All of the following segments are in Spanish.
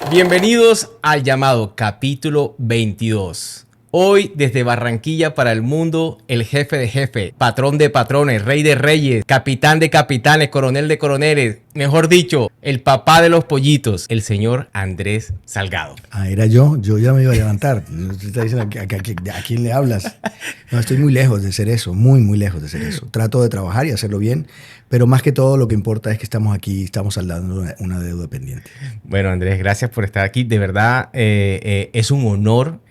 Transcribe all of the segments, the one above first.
Bienvenidos al llamado capítulo 22. Hoy desde Barranquilla para el mundo, el jefe de jefes, patrón de patrones, rey de reyes, capitán de capitanes, coronel de coroneles, mejor dicho, el papá de los pollitos, el señor Andrés Salgado. Era yo ya me iba a levantar. Usted está diciendo ¿a quién le hablas? No, estoy muy lejos de ser eso, muy lejos de ser eso. Trato de trabajar y hacerlo bien, pero más que todo lo que importa es que estamos aquí, estamos saldando una deuda pendiente. Bueno, Andrés, gracias por estar aquí. De verdad, es un honor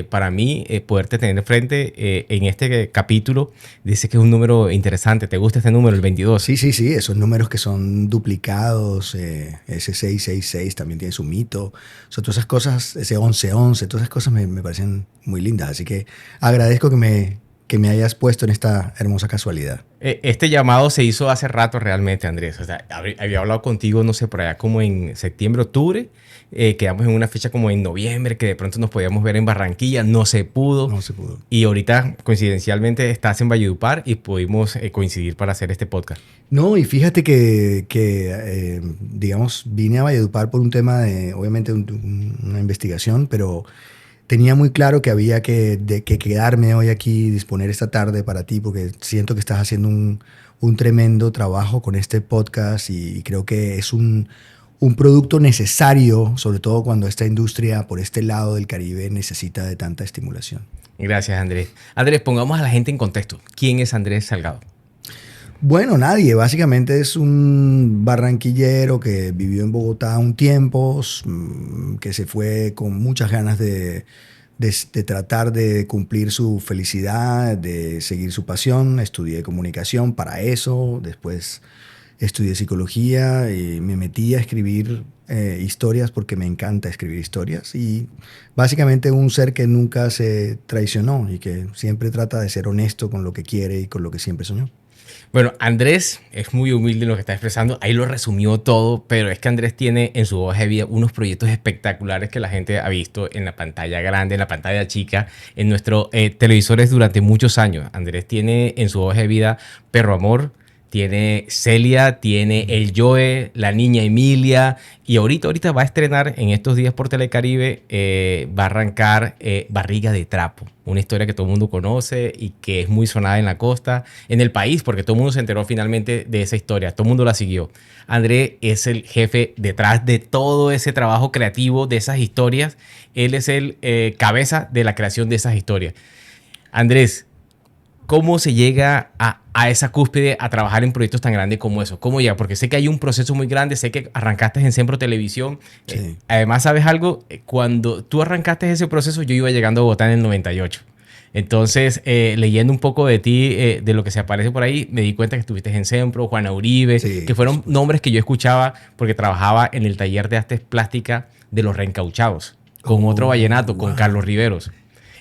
para mí poderte tener frente en este capítulo. Dice que es un número interesante. ¿Te gusta este número, el 22? Sí, esos números que son duplicados, ese 666 también tiene su mito. O sea, todas esas cosas, ese 1111, todas esas cosas me parecen muy lindas. Así que agradezco que me hayas puesto en esta hermosa casualidad. Este llamado se hizo hace rato realmente, Andrés. O sea, había hablado contigo, no sé, por allá como en septiembre, octubre. Quedamos en una fecha como en noviembre, que de pronto nos podíamos ver en Barranquilla. No se pudo. No se pudo. Y ahorita, coincidencialmente, estás en Valledupar y pudimos coincidir para hacer este podcast. No, y fíjate que digamos, vine a Valledupar por un tema de, obviamente, una investigación, pero tenía muy claro que había que quedarme hoy aquí, disponer esta tarde para ti, porque siento que estás haciendo un tremendo trabajo con este podcast y creo que es un producto necesario, sobre todo cuando esta industria por este lado del Caribe necesita de tanta estimulación. Gracias, Andrés. Andrés, pongamos a la gente en contexto. ¿Quién es Andrés Salgado? Bueno, nadie. Básicamente es un barranquillero que vivió en Bogotá un tiempo, que se fue con muchas ganas de tratar de cumplir su felicidad, de seguir su pasión. Estudié comunicación para eso, después estudié psicología y me metí a escribir historias porque me encanta escribir historias. Y básicamente un ser que nunca se traicionó y que siempre trata de ser honesto con lo que quiere y con lo que siempre soñó. Bueno, Andrés es muy humilde en lo que está expresando. Ahí lo resumió todo, pero es que Andrés tiene en su hoja de vida unos proyectos espectaculares que la gente ha visto en la pantalla grande, en la pantalla chica, en nuestros televisores durante muchos años. Andrés tiene en su hoja de vida Perro Amor, tiene Celia, tiene El Joe, La Niña Emilia, y ahorita va a estrenar en estos días por Telecaribe, va a arrancar Barriga de Trapo, una historia que todo el mundo conoce y que es muy sonada en la costa, en el país, porque todo el mundo se enteró finalmente de esa historia, todo el mundo la siguió. Andrés es el jefe detrás de todo ese trabajo creativo de esas historias, él es el cabeza de la creación de esas historias. Andrés, ¿cómo se llega a esa cúspide a trabajar en proyectos tan grandes como eso? ¿Cómo llega? Porque sé que hay un proceso muy grande, sé que arrancaste en Sempro Televisión. Sí. Además, ¿sabes algo? Cuando tú arrancaste ese proceso, yo iba llegando a Bogotá en el 98. Entonces, leyendo un poco de ti, de lo que se aparece por ahí, me di cuenta que estuviste en Sempro, Juana Uribe, Sí, que fueron nombres que yo escuchaba porque trabajaba en el taller de artes plásticas de Los Reencauchados, con otro vallenato, con Carlos Riveros.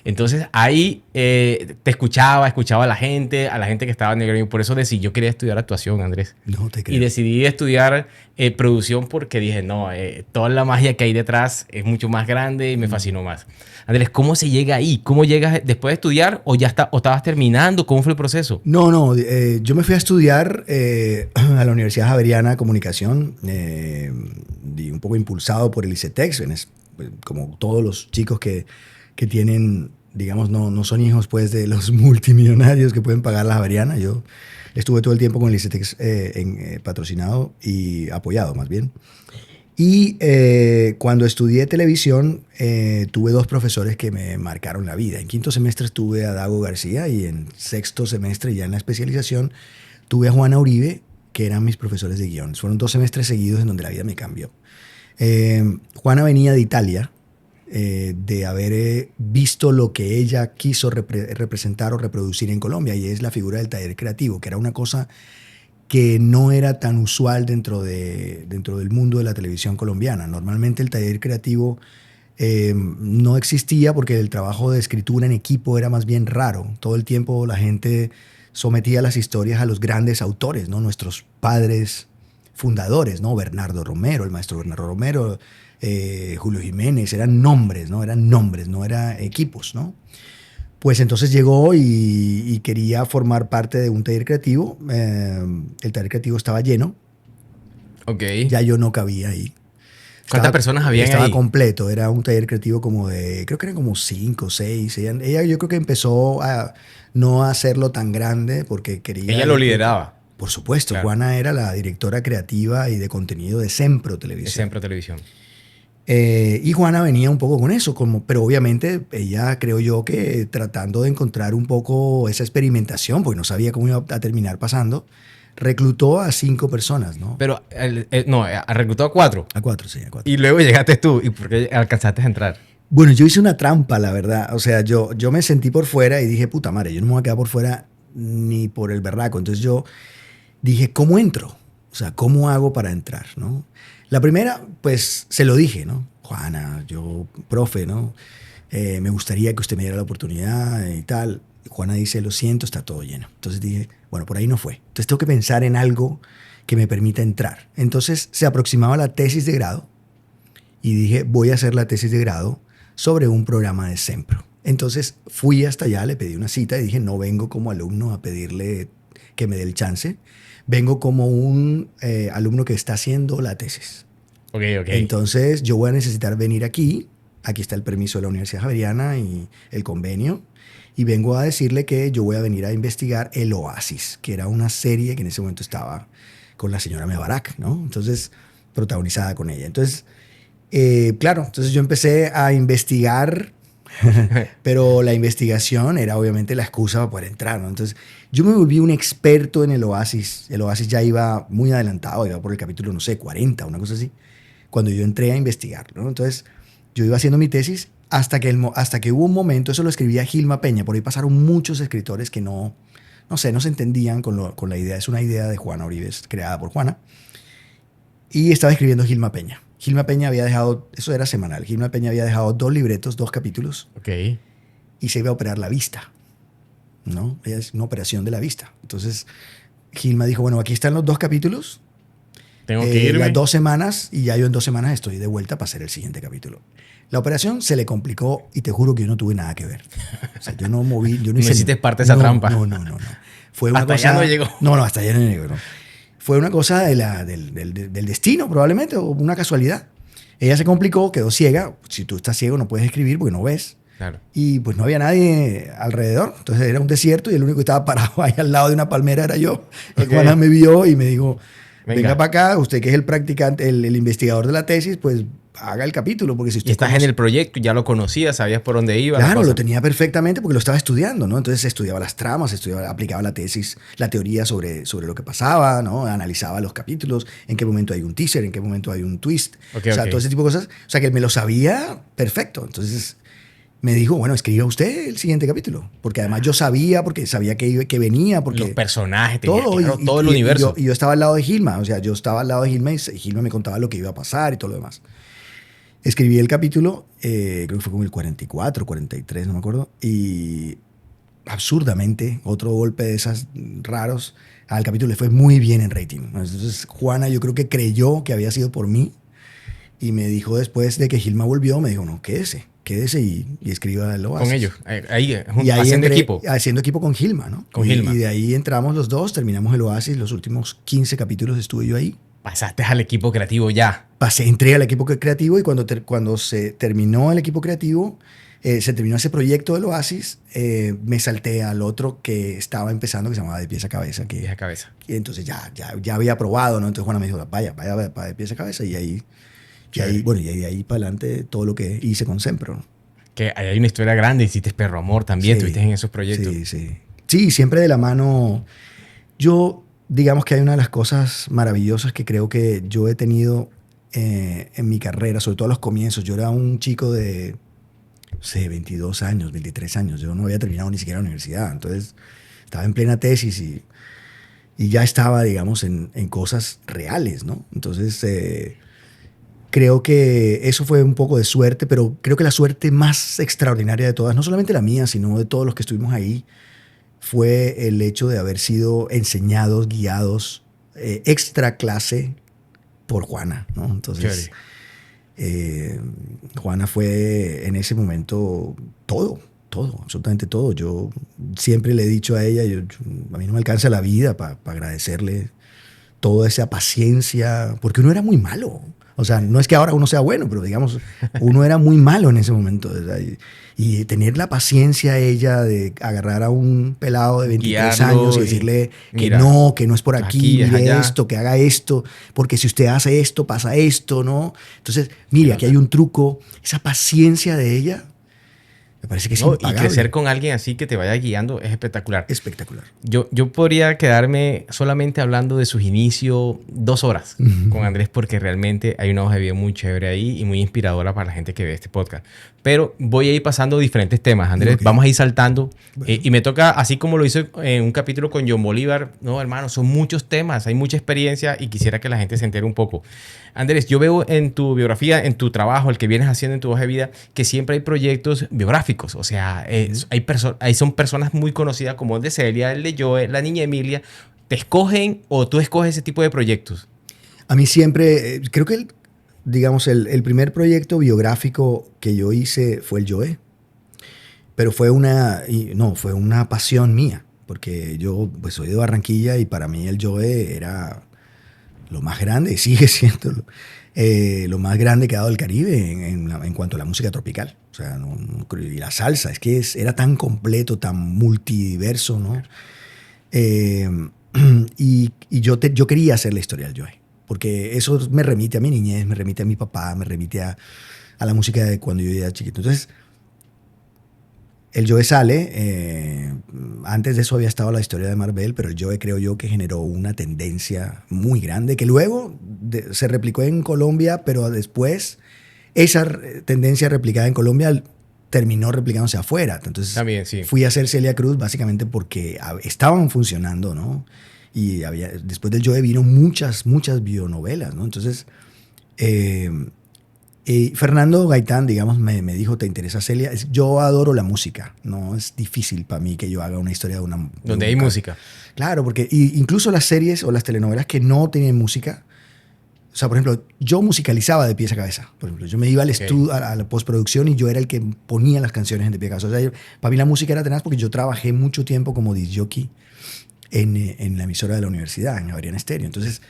Entonces ahí te escuchaba a la gente que estaba en el gremio. Por eso decidí, yo quería estudiar actuación, Andrés. No te creo. Y decidí estudiar producción porque dije, no, toda la magia que hay detrás es mucho más grande y me fascinó más. Andrés, ¿cómo se llega ahí? ¿Cómo llegas después de estudiar o estabas terminando? ¿Cómo fue el proceso? No, yo me fui a estudiar a la Universidad Javeriana Comunicación, y un poco impulsado por el ICETEX, como todos los chicos que tienen, digamos, no son hijos pues de los multimillonarios que pueden pagar la Javeriana. Yo estuve todo el tiempo con el ICETEX patrocinado y apoyado más bien. Y cuando estudié televisión, tuve dos profesores que me marcaron la vida. En quinto semestre estuve a Dago García y en sexto semestre, ya en la especialización, tuve a Juana Uribe, que eran mis profesores de guión. Fueron 2 semestres seguidos en donde la vida me cambió. Juana venía de Italia, de haber visto lo que ella quiso representar o reproducir en Colombia, y es la figura del taller creativo, que era una cosa que no era tan usual dentro del mundo de la televisión colombiana. Normalmente el taller creativo no existía porque el trabajo de escritura en equipo era más bien raro. Todo el tiempo la gente sometía las historias a los grandes autores, ¿no? Nuestros padres fundadores, ¿no? Bernardo Romero, el maestro Bernardo Romero, Julio Jiménez, eran nombres, no eran equipos, ¿no? Pues entonces llegó y quería formar parte de un taller creativo. El taller creativo estaba lleno. Ok. Ya yo no cabía ahí. ¿Cuántas personas habían Estaba ahí? completo, era un taller creativo como de, creo que eran como 5 o 6. Ella yo creo que empezó a no hacerlo tan grande porque quería... Ella lo lideraba. Por supuesto, Claro. Juana era la directora creativa y de contenido de Sempro De Televisión. Sempro Televisión. Y Juana venía un poco con eso, pero obviamente ella creo yo que tratando de encontrar un poco esa experimentación, porque no sabía cómo iba a terminar pasando, reclutó a 5 personas, ¿no? Pero, no, reclutó a 4. A 4, sí, a 4. Y luego llegaste tú. ¿Y por qué alcanzaste a entrar? Bueno, yo hice una trampa, la verdad. O sea, yo me sentí por fuera y dije, puta madre, yo no me voy a quedar por fuera ni por el berraco. Entonces yo dije, ¿cómo entro? O sea, ¿cómo hago para entrar, no? La primera, pues, se lo dije, ¿no? Juana, yo, profe, ¿no? Me gustaría que usted me diera la oportunidad y tal. Y Juana dice, lo siento, está todo lleno. Entonces dije, bueno, por ahí no fue. Entonces tengo que pensar en algo que me permita entrar. Entonces se aproximaba la tesis de grado y dije, voy a hacer la tesis de grado sobre un programa de Sempro. Entonces fui hasta allá, le pedí una cita y dije, no vengo como alumno a pedirle que me dé el chance, vengo como un alumno que está haciendo la tesis. Ok, ok. Entonces yo voy a necesitar venir aquí está el permiso de la Universidad Javeriana y el convenio, y vengo a decirle que yo voy a venir a investigar El Oasis, que era una serie que en ese momento estaba con la señora Mebarak, ¿no? Entonces, protagonizada con ella. Entonces, claro, entonces yo empecé a investigar, pero la investigación era obviamente la excusa para poder entrar, ¿no? Entonces yo me volví un experto en El Oasis. El Oasis ya iba muy adelantado, iba por el capítulo, no sé, 40, una cosa así, cuando yo entré a investigar, ¿no? Entonces yo iba haciendo mi tesis hasta que hubo un momento, eso lo escribía Gilma Peña, por ahí pasaron muchos escritores que no sé, no se entendían con la idea. Es una idea de Juana Orives, creada por Juana, y estaba escribiendo Gilma Peña. Gilma Peña había dejado, eso era semanal, Gilma Peña había dejado 2 libretos, 2 capítulos, Ok. y se iba a operar la vista, ¿no? Ella es una operación de la vista. Entonces Gilma dijo, bueno, aquí están los 2 capítulos, Tengo que irme. las 2 semanas, y ya yo en 2 semanas estoy de vuelta para hacer el siguiente capítulo. La operación se le complicó y te juro que yo no tuve nada que ver. O sea, yo no moví, yo no No hice... hiciste parte de esa trampa. No. Fue una Hasta cosa... allá no llegó. No, hasta allá no llegó. No. Fue una cosa del destino, probablemente, o una casualidad. Ella se complicó, quedó ciega. Si tú estás ciego no puedes escribir porque no ves. Claro. Y pues no había nadie alrededor. Entonces era un desierto y el único que estaba parado ahí al lado de una palmera era yo. Y Ok. Juana me vio y me dijo, Venga. venga para acá, usted que es el practicante, el investigador de la tesis, pues haga el capítulo. Porque si usted Y estás en conoce- el proyecto, ya lo conocías, sabías por dónde iba. la Claro, cosa. lo tenía perfectamente porque lo estaba estudiando, ¿no? Entonces estudiaba las tramas, aplicaba la tesis, la teoría sobre lo que pasaba, ¿no? Analizaba los capítulos, en qué momento hay un teaser, en qué momento hay un twist. Ok, o sea, ok. todo ese tipo de cosas. O sea, que me lo sabía perfecto. Entonces me dijo, bueno, escriba usted el siguiente capítulo. Porque además yo sabía, porque sabía que venía, porque... Los personajes, tenías todo, claro todo el universo. Y yo estaba al lado de Gilma, o sea, yo estaba al lado de Gilma y Gilma me contaba lo que iba a pasar y todo lo demás. Escribí el capítulo, creo que fue como el 44, 43, no me acuerdo, y absurdamente, otro golpe de esas raros, al capítulo le fue muy bien en rating. Entonces Juana yo creo que creyó que había sido por mí y me dijo después de que Gilma volvió, me dijo, no, quédese y escriba el Oasis. Con ellos. Ahí, Y ahí haciendo entré, equipo. haciendo equipo con Gilma, ¿no? Con y, Gilma. y de ahí entramos los dos, terminamos el Oasis, los últimos 15 capítulos estuve yo ahí. Pasaste al equipo creativo ya. Entré al equipo creativo y cuando se terminó el equipo creativo, se terminó ese proyecto del Oasis, me salté al otro que estaba empezando, que se llamaba De Pies a Cabeza. Esa cabeza. Y entonces ya había probado, ¿no? Entonces Juana me dijo, vaya para De Pies a Cabeza. Y ahí, bueno, y de ahí para adelante todo lo que hice con Sempro, ¿no? Que ahí hay una historia grande. Hiciste Perro Amor también. Sí, Estuviste en esos proyectos. Sí. Sí, siempre de la mano. Yo, digamos que hay una de las cosas maravillosas que creo que yo he tenido en mi carrera, sobre todo a los comienzos. Yo era un chico de, no sé, 22 años, 23 años. Yo no había terminado ni siquiera la universidad. Entonces, estaba en plena tesis y ya estaba, digamos, en cosas reales, ¿no? Entonces, creo que eso fue un poco de suerte, pero creo que la suerte más extraordinaria de todas, no solamente la mía, sino de todos los que estuvimos ahí, fue el hecho de haber sido enseñados, guiados, extra clase por Juana, ¿no? Entonces, Juana fue en ese momento todo, absolutamente todo. Yo siempre le he dicho a ella, a mí no me alcanza la vida para agradecerle toda esa paciencia, porque uno era muy malo. O sea, no es que ahora uno sea bueno, pero digamos, uno era muy malo en ese momento. O sea, y tener la paciencia ella de agarrar a un pelado de 23 Guiarlo años y y, decirle mira, que no es por aquí, aquí es mire allá. esto, que haga esto, porque si usted hace esto, pasa esto, ¿no? Entonces, Se mire, aquí hay nota. un truco. Esa paciencia de ella me parece que es No, y crecer impagable. con alguien así que te vaya guiando es espectacular. Espectacular. Yo podría quedarme solamente hablando de sus inicios 2 horas con Andrés porque realmente hay una hoja de vida muy chévere ahí y muy inspiradora para la gente que ve este podcast. Pero voy a ir pasando diferentes temas, Andrés. Ok. Vamos a ir saltando. Bueno. Y me toca, así como lo hice en un capítulo con John Bolívar, no, hermano, son muchos temas, hay mucha experiencia y quisiera que la gente se entere un poco. Andrés, yo veo en tu biografía, en tu trabajo, el que vienes haciendo en tu hoja de vida, que siempre hay proyectos biográficos. O sea, ahí son personas muy conocidas como el de Celia, el de Joe, la niña Emilia. ¿Te escogen o tú escoges ese tipo de proyectos? A mí siempre, creo que digamos, el primer proyecto biográfico que yo hice fue el Joe, pero no, fue una pasión mía, porque yo pues soy de Barranquilla y para mí el Joe era lo más grande, y sigue siendo lo más grande que ha dado el Caribe en cuanto a la música tropical. O sea, y la salsa, es que era tan completo, tan multidiverso, ¿no? Eh, yo quería hacer la historia del Joe, porque eso me remite a mi niñez, me remite a mi papá, me remite a la música de cuando yo era chiquito. Entonces, el Joe sale, antes de eso había estado la historia de Marvel, pero el Joe creo yo que generó una tendencia muy grande que luego se replicó en Colombia, pero después esa tendencia replicada en Colombia terminó replicándose afuera. Entonces También, sí. fui a hacer Celia Cruz básicamente porque estaban funcionando, ¿no? Y después del Joe vino muchas bionovelas, ¿no? Entonces, eh, Fernando Gaitán, digamos, me dijo, ¿te interesa Celia? Yo adoro la música, no es difícil para mí que yo haga una historia de Donde un hay ca- música. Claro, porque incluso las series o las telenovelas que no tienen música, o sea, por ejemplo, yo musicalizaba de pies a cabeza. Por ejemplo, yo me iba al Ok. estudio, a la postproducción y yo era el que ponía las canciones de pie a cabeza. O sea, para mí la música era tenaz porque yo trabajé mucho tiempo como disc jockey en la emisora de la universidad, en Javeriana Estéreo. Entonces,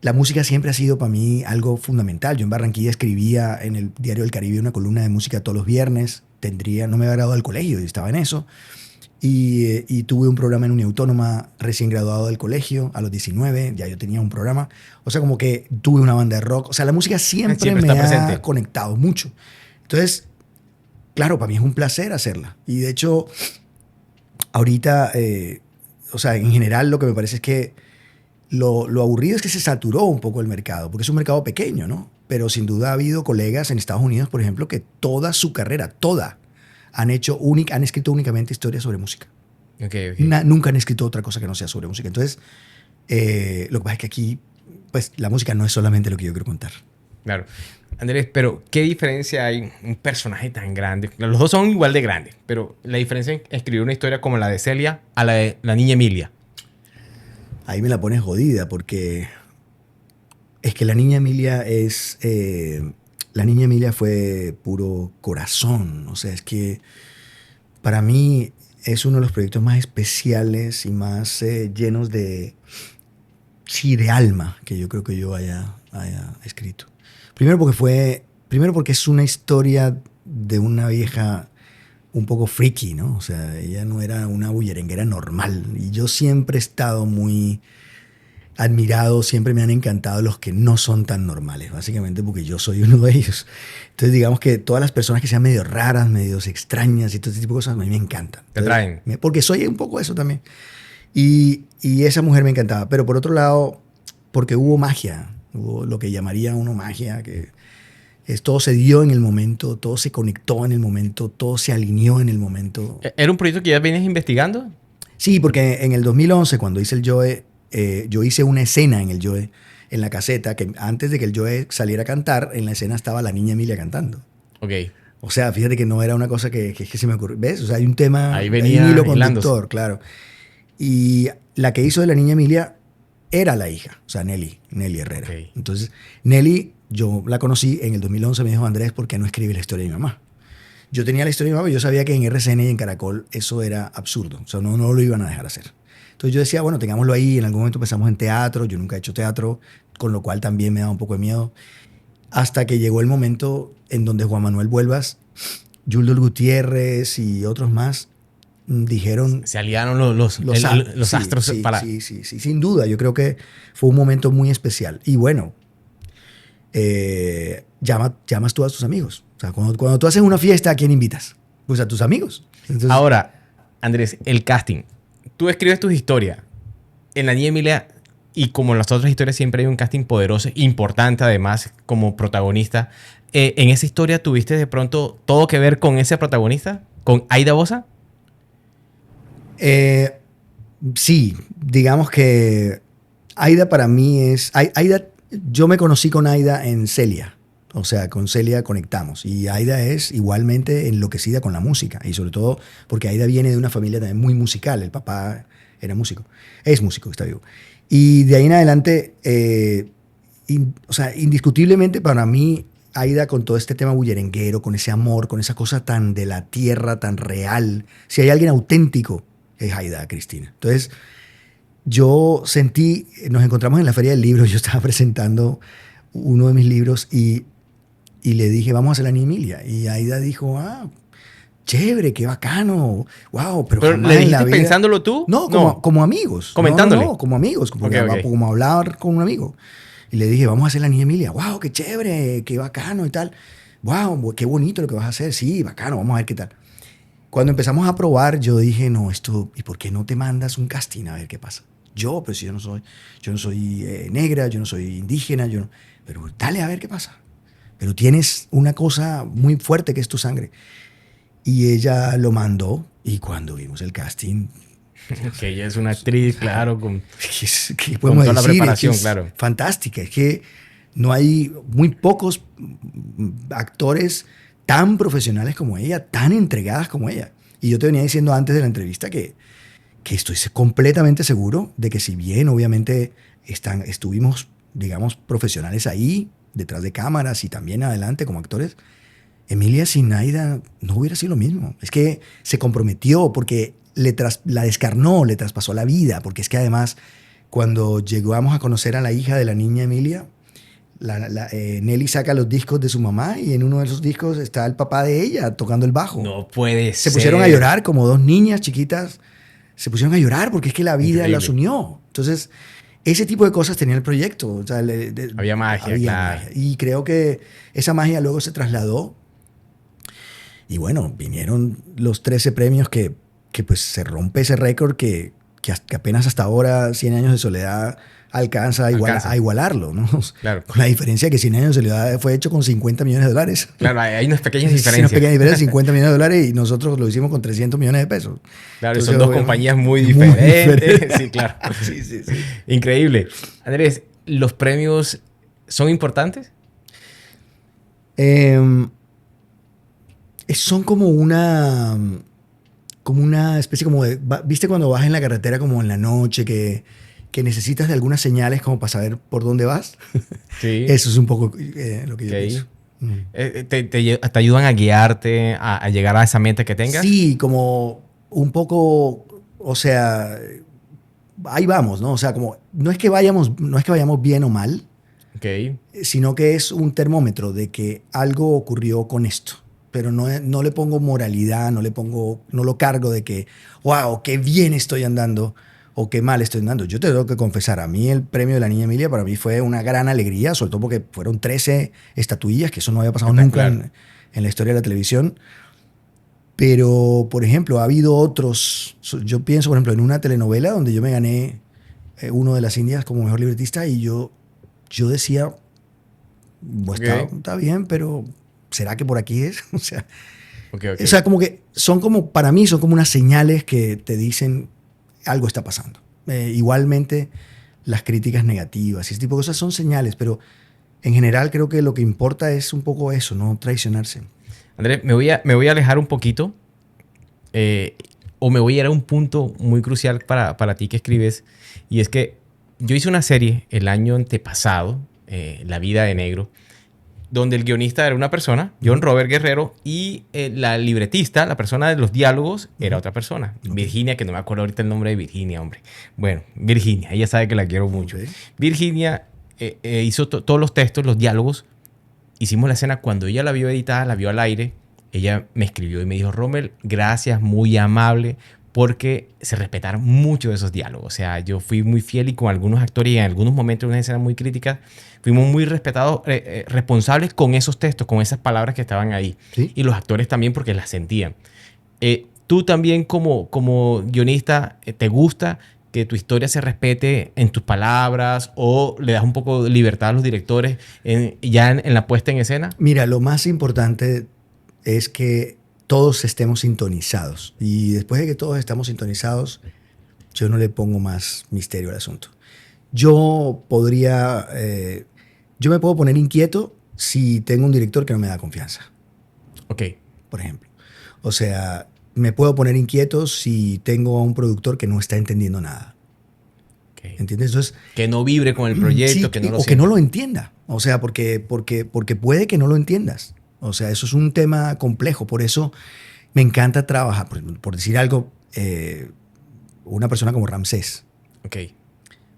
la música siempre ha sido para mí algo fundamental. Yo en Barranquilla escribía en el Diario del Caribe una columna de música todos los viernes. No me había graduado del colegio y estaba en eso. Y tuve un programa en Uniautónoma recién graduado del colegio, a los 19, ya yo tenía un programa. O sea, como que tuve una banda de rock. O sea, la música siempre Siempre me está ha presente. conectado mucho. Entonces, claro, para mí es un placer hacerla. Y de hecho, ahorita, o sea, en general lo que me parece es que lo aburrido es que se saturó un poco el mercado, porque es un mercado pequeño, ¿no? Pero sin duda ha habido colegas en Estados Unidos, por ejemplo, que toda su carrera, han escrito únicamente historias sobre música. Ok, ok. Nunca han escrito otra cosa que no sea sobre música. Entonces, lo que pasa es que aquí, pues, la música no es solamente lo que yo quiero contar. Claro. Andrés, pero ¿qué diferencia hay un personaje tan grande? Los dos son igual de grandes, pero la diferencia en escribir una historia como la de Celia a la de la niña Emilia. Ahí me la pones jodida, porque es que la niña Emilia la niña Emilia fue puro corazón. O sea, es que para mí es uno de los proyectos más especiales y más llenos sí, de alma que yo creo que yo haya escrito. Primero porque es una historia de una vieja un poco freaky, ¿no? O sea, ella no era una bullerenguera normal. Y yo siempre he estado muy admirado, siempre me han encantado los que no son tan normales, básicamente porque yo soy uno de ellos. Entonces, digamos que todas las personas que sean medio raras, medio extrañas y todo ese tipo de cosas, a mí me encantan. Te atraen. Porque soy un poco eso también. Y esa mujer me encantaba. Pero por otro lado, porque hubo magia, hubo lo que llamaría uno magia, que todo se dio en el momento, todo se conectó en el momento, todo se alineó en el momento. ¿Era un proyecto que ya vienes investigando? Sí, porque en el 2011, cuando hice el Joe, yo hice una escena en el Joe, en la caseta, que antes de que el Joe saliera a cantar, en la escena estaba la niña Emilia cantando. Ok. O sea, fíjate que no era una cosa que se me ocurrió. ¿Ves? O sea, hay un tema, Ahí hay venía un hilo hilándose. conductor, claro. Y la que hizo de la niña Emilia era la hija, o sea, Nelly Herrera. Ok. Entonces, Nelly, yo la conocí en el 2011, me dijo, Andrés, ¿por qué no escribes la historia de mi mamá? Yo tenía la historia de mi mamá, yo sabía que en RCN y en Caracol eso era absurdo, o sea, no lo iban a dejar hacer. Entonces yo decía, bueno, tengámoslo ahí, en algún momento empezamos en teatro, yo nunca he hecho teatro, con lo cual también me daba un poco de miedo. hasta que llegó el momento en donde Juan Manuel Vuelvas, Yuldo Gutiérrez y otros más dijeron... Se aliaron los sí, astros sí, para... sí, sin duda. Yo creo que fue un momento muy especial. Y bueno, llamas tú a tus amigos. O sea, cuando tú haces una fiesta, ¿a quién invitas? Pues a tus amigos. Entonces, Ahora, Andrés, el casting. Tú escribes tus historias. En La Niña Emilia, y como en las otras historias, siempre hay un casting poderoso, importante además, como protagonista. ¿En esa historia tuviste de pronto todo que ver con ese protagonista? ¿Con Aida Bosa? sí, digamos que Aida para mí es... Aida, yo me conocí con Aida en Celia. O sea, con Celia conectamos. Y Aida es igualmente enloquecida con la música. Y sobre todo porque Aida viene de una familia también muy musical. El papá era músico. Es músico, está vivo. Y de ahí en adelante, o sea, indiscutiblemente para mí, Aida con todo este tema bullerenguero, con ese amor, con esa cosa tan de la tierra, tan real. Si hay alguien auténtico, es Aida Cristina. Entonces, yo sentí, nos encontramos en la Feria del Libro, yo estaba presentando uno de mis libros y le dije, vamos a hacer La Niña Emilia. Y Aida dijo, chévere, qué bacano, wow, pero ¿Pero jamás le en dijiste la vida... pensándolo tú? No, como amigos. Comentándole. No, como amigos, como, Ok. como hablar con un amigo. Y le dije, vamos a hacer La Niña Emilia. Wow, qué chévere, qué bacano y tal. Wow, qué bonito lo que vas a hacer. Sí, bacano, vamos a ver qué tal. Cuando empezamos a probar, yo dije, no, esto, ¿y por qué no te mandas un casting a ver qué pasa? Pero si yo no soy negra, yo no soy indígena, pero dale a ver qué pasa. Pero tienes una cosa muy fuerte que es tu sangre. Y ella lo mandó y cuando vimos el casting... Que ella es una actriz, claro, con ¿Qué con podemos toda la decir? preparación, Es claro. fantástica. Es que no hay muy pocos actores tan profesionales como ella, tan entregadas como ella. Y yo te venía diciendo antes de la entrevista que estoy completamente seguro de que si bien obviamente estuvimos, digamos, profesionales ahí, detrás de cámaras y también adelante como actores, Emilia sin Aida no hubiera sido lo mismo. Es que se comprometió porque la descarnó, le traspasó la vida, porque es que además cuando llegamos a conocer a la hija de la niña Emilia, Nelly saca los discos de su mamá y en uno de esos discos está el papá de ella tocando el bajo. No puede Se ser. pusieron a llorar como dos niñas chiquitas. Se pusieron a llorar porque es que la vida Increíble. las unió. Entonces, ese tipo de cosas tenía el proyecto. O sea, Había magia, claro. magia. Y creo que esa magia luego se trasladó. Y bueno, vinieron los 13 premios que pues se rompe ese récord que apenas hasta ahora 100 años de soledad alcanza a igualarlo, ¿no? Claro. Con la diferencia que 100 años de soledad fue hecho con $50 millones. Claro, hay unas pequeñas Sí, diferencias. una pequeña diferencia, $50 millones y nosotros lo hicimos con $300 millones. Claro, Entonces, son dos compañías muy diferentes. Sí, claro. Sí. Increíble. Andrés, ¿los premios son importantes? Son como una especie como de... ¿Viste cuando vas en la carretera como en la noche que necesitas de algunas señales como para saber por dónde vas? Sí. Eso es un poco lo que yo Ok. pienso. ¿Te ayudan a guiarte a llegar a esa meta que tengas? Sí, como un poco, o sea, ahí vamos, ¿no? O sea, como no es que vayamos bien o mal, Ok. sino que es un termómetro de que algo ocurrió con esto. Pero no le pongo moralidad, no lo cargo de que, wow, qué bien estoy andando o qué mal estoy andando. Yo te tengo que confesar, a mí el premio de la Niña Emilia para mí fue una gran alegría, sobre todo porque fueron 13 estatuillas, que eso no había pasado nunca en la historia de la televisión. Pero, por ejemplo, ha habido otros, yo pienso, por ejemplo, en una telenovela donde yo me gané uno de las Indias como mejor libretista y yo decía, pues está bien, pero ¿será que por aquí es? O sea, o sea, como que para mí son como unas señales que te dicen algo está pasando. Igualmente, las críticas negativas y ese tipo de cosas son señales, pero en general creo que lo que importa es un poco eso, no traicionarse. Andrés, me voy a alejar un poquito o me voy a ir a un punto muy crucial para ti que escribes, y es que yo hice una serie el año antepasado, La vida de negro, donde el guionista era una persona, John Robert Guerrero, y la libretista, la persona de los diálogos, era otra persona, Virginia, que no me acuerdo ahorita el nombre de Virginia, hombre. Bueno, Virginia, ella sabe que la quiero mucho. Virginia hizo todos los textos, los diálogos, hicimos la escena, cuando ella la vio editada, la vio al aire, ella me escribió y me dijo, Rommel, gracias, muy amable, porque se respetaron mucho esos diálogos. O sea, yo fui muy fiel y con algunos actores y en algunos momentos, en unas escenas muy críticas, fuimos muy respetados, responsables con esos textos, con esas palabras que estaban ahí. ¿Sí? Y los actores también porque las sentían. Tú también como guionista, ¿te gusta que tu historia se respete en tus palabras o le das un poco de libertad a los directores en la puesta en escena? Mira, lo más importante es que todos estemos sintonizados. Y después de que todos estamos sintonizados, yo no le pongo más misterio al asunto. Yo podría, yo me puedo poner inquieto si tengo un director que no me da confianza, Ok. por ejemplo. O sea, me puedo poner inquieto si tengo a un productor que no está entendiendo nada. Okay. ¿Entiendes? Entonces, Que no vibre con el proyecto, sí, que no lo o que sienta. no lo entienda. O sea, porque puede que no lo entiendas. O sea, eso es un tema complejo. Por eso me encanta trabajar. Por decir algo, una persona como Ramsés, Ok.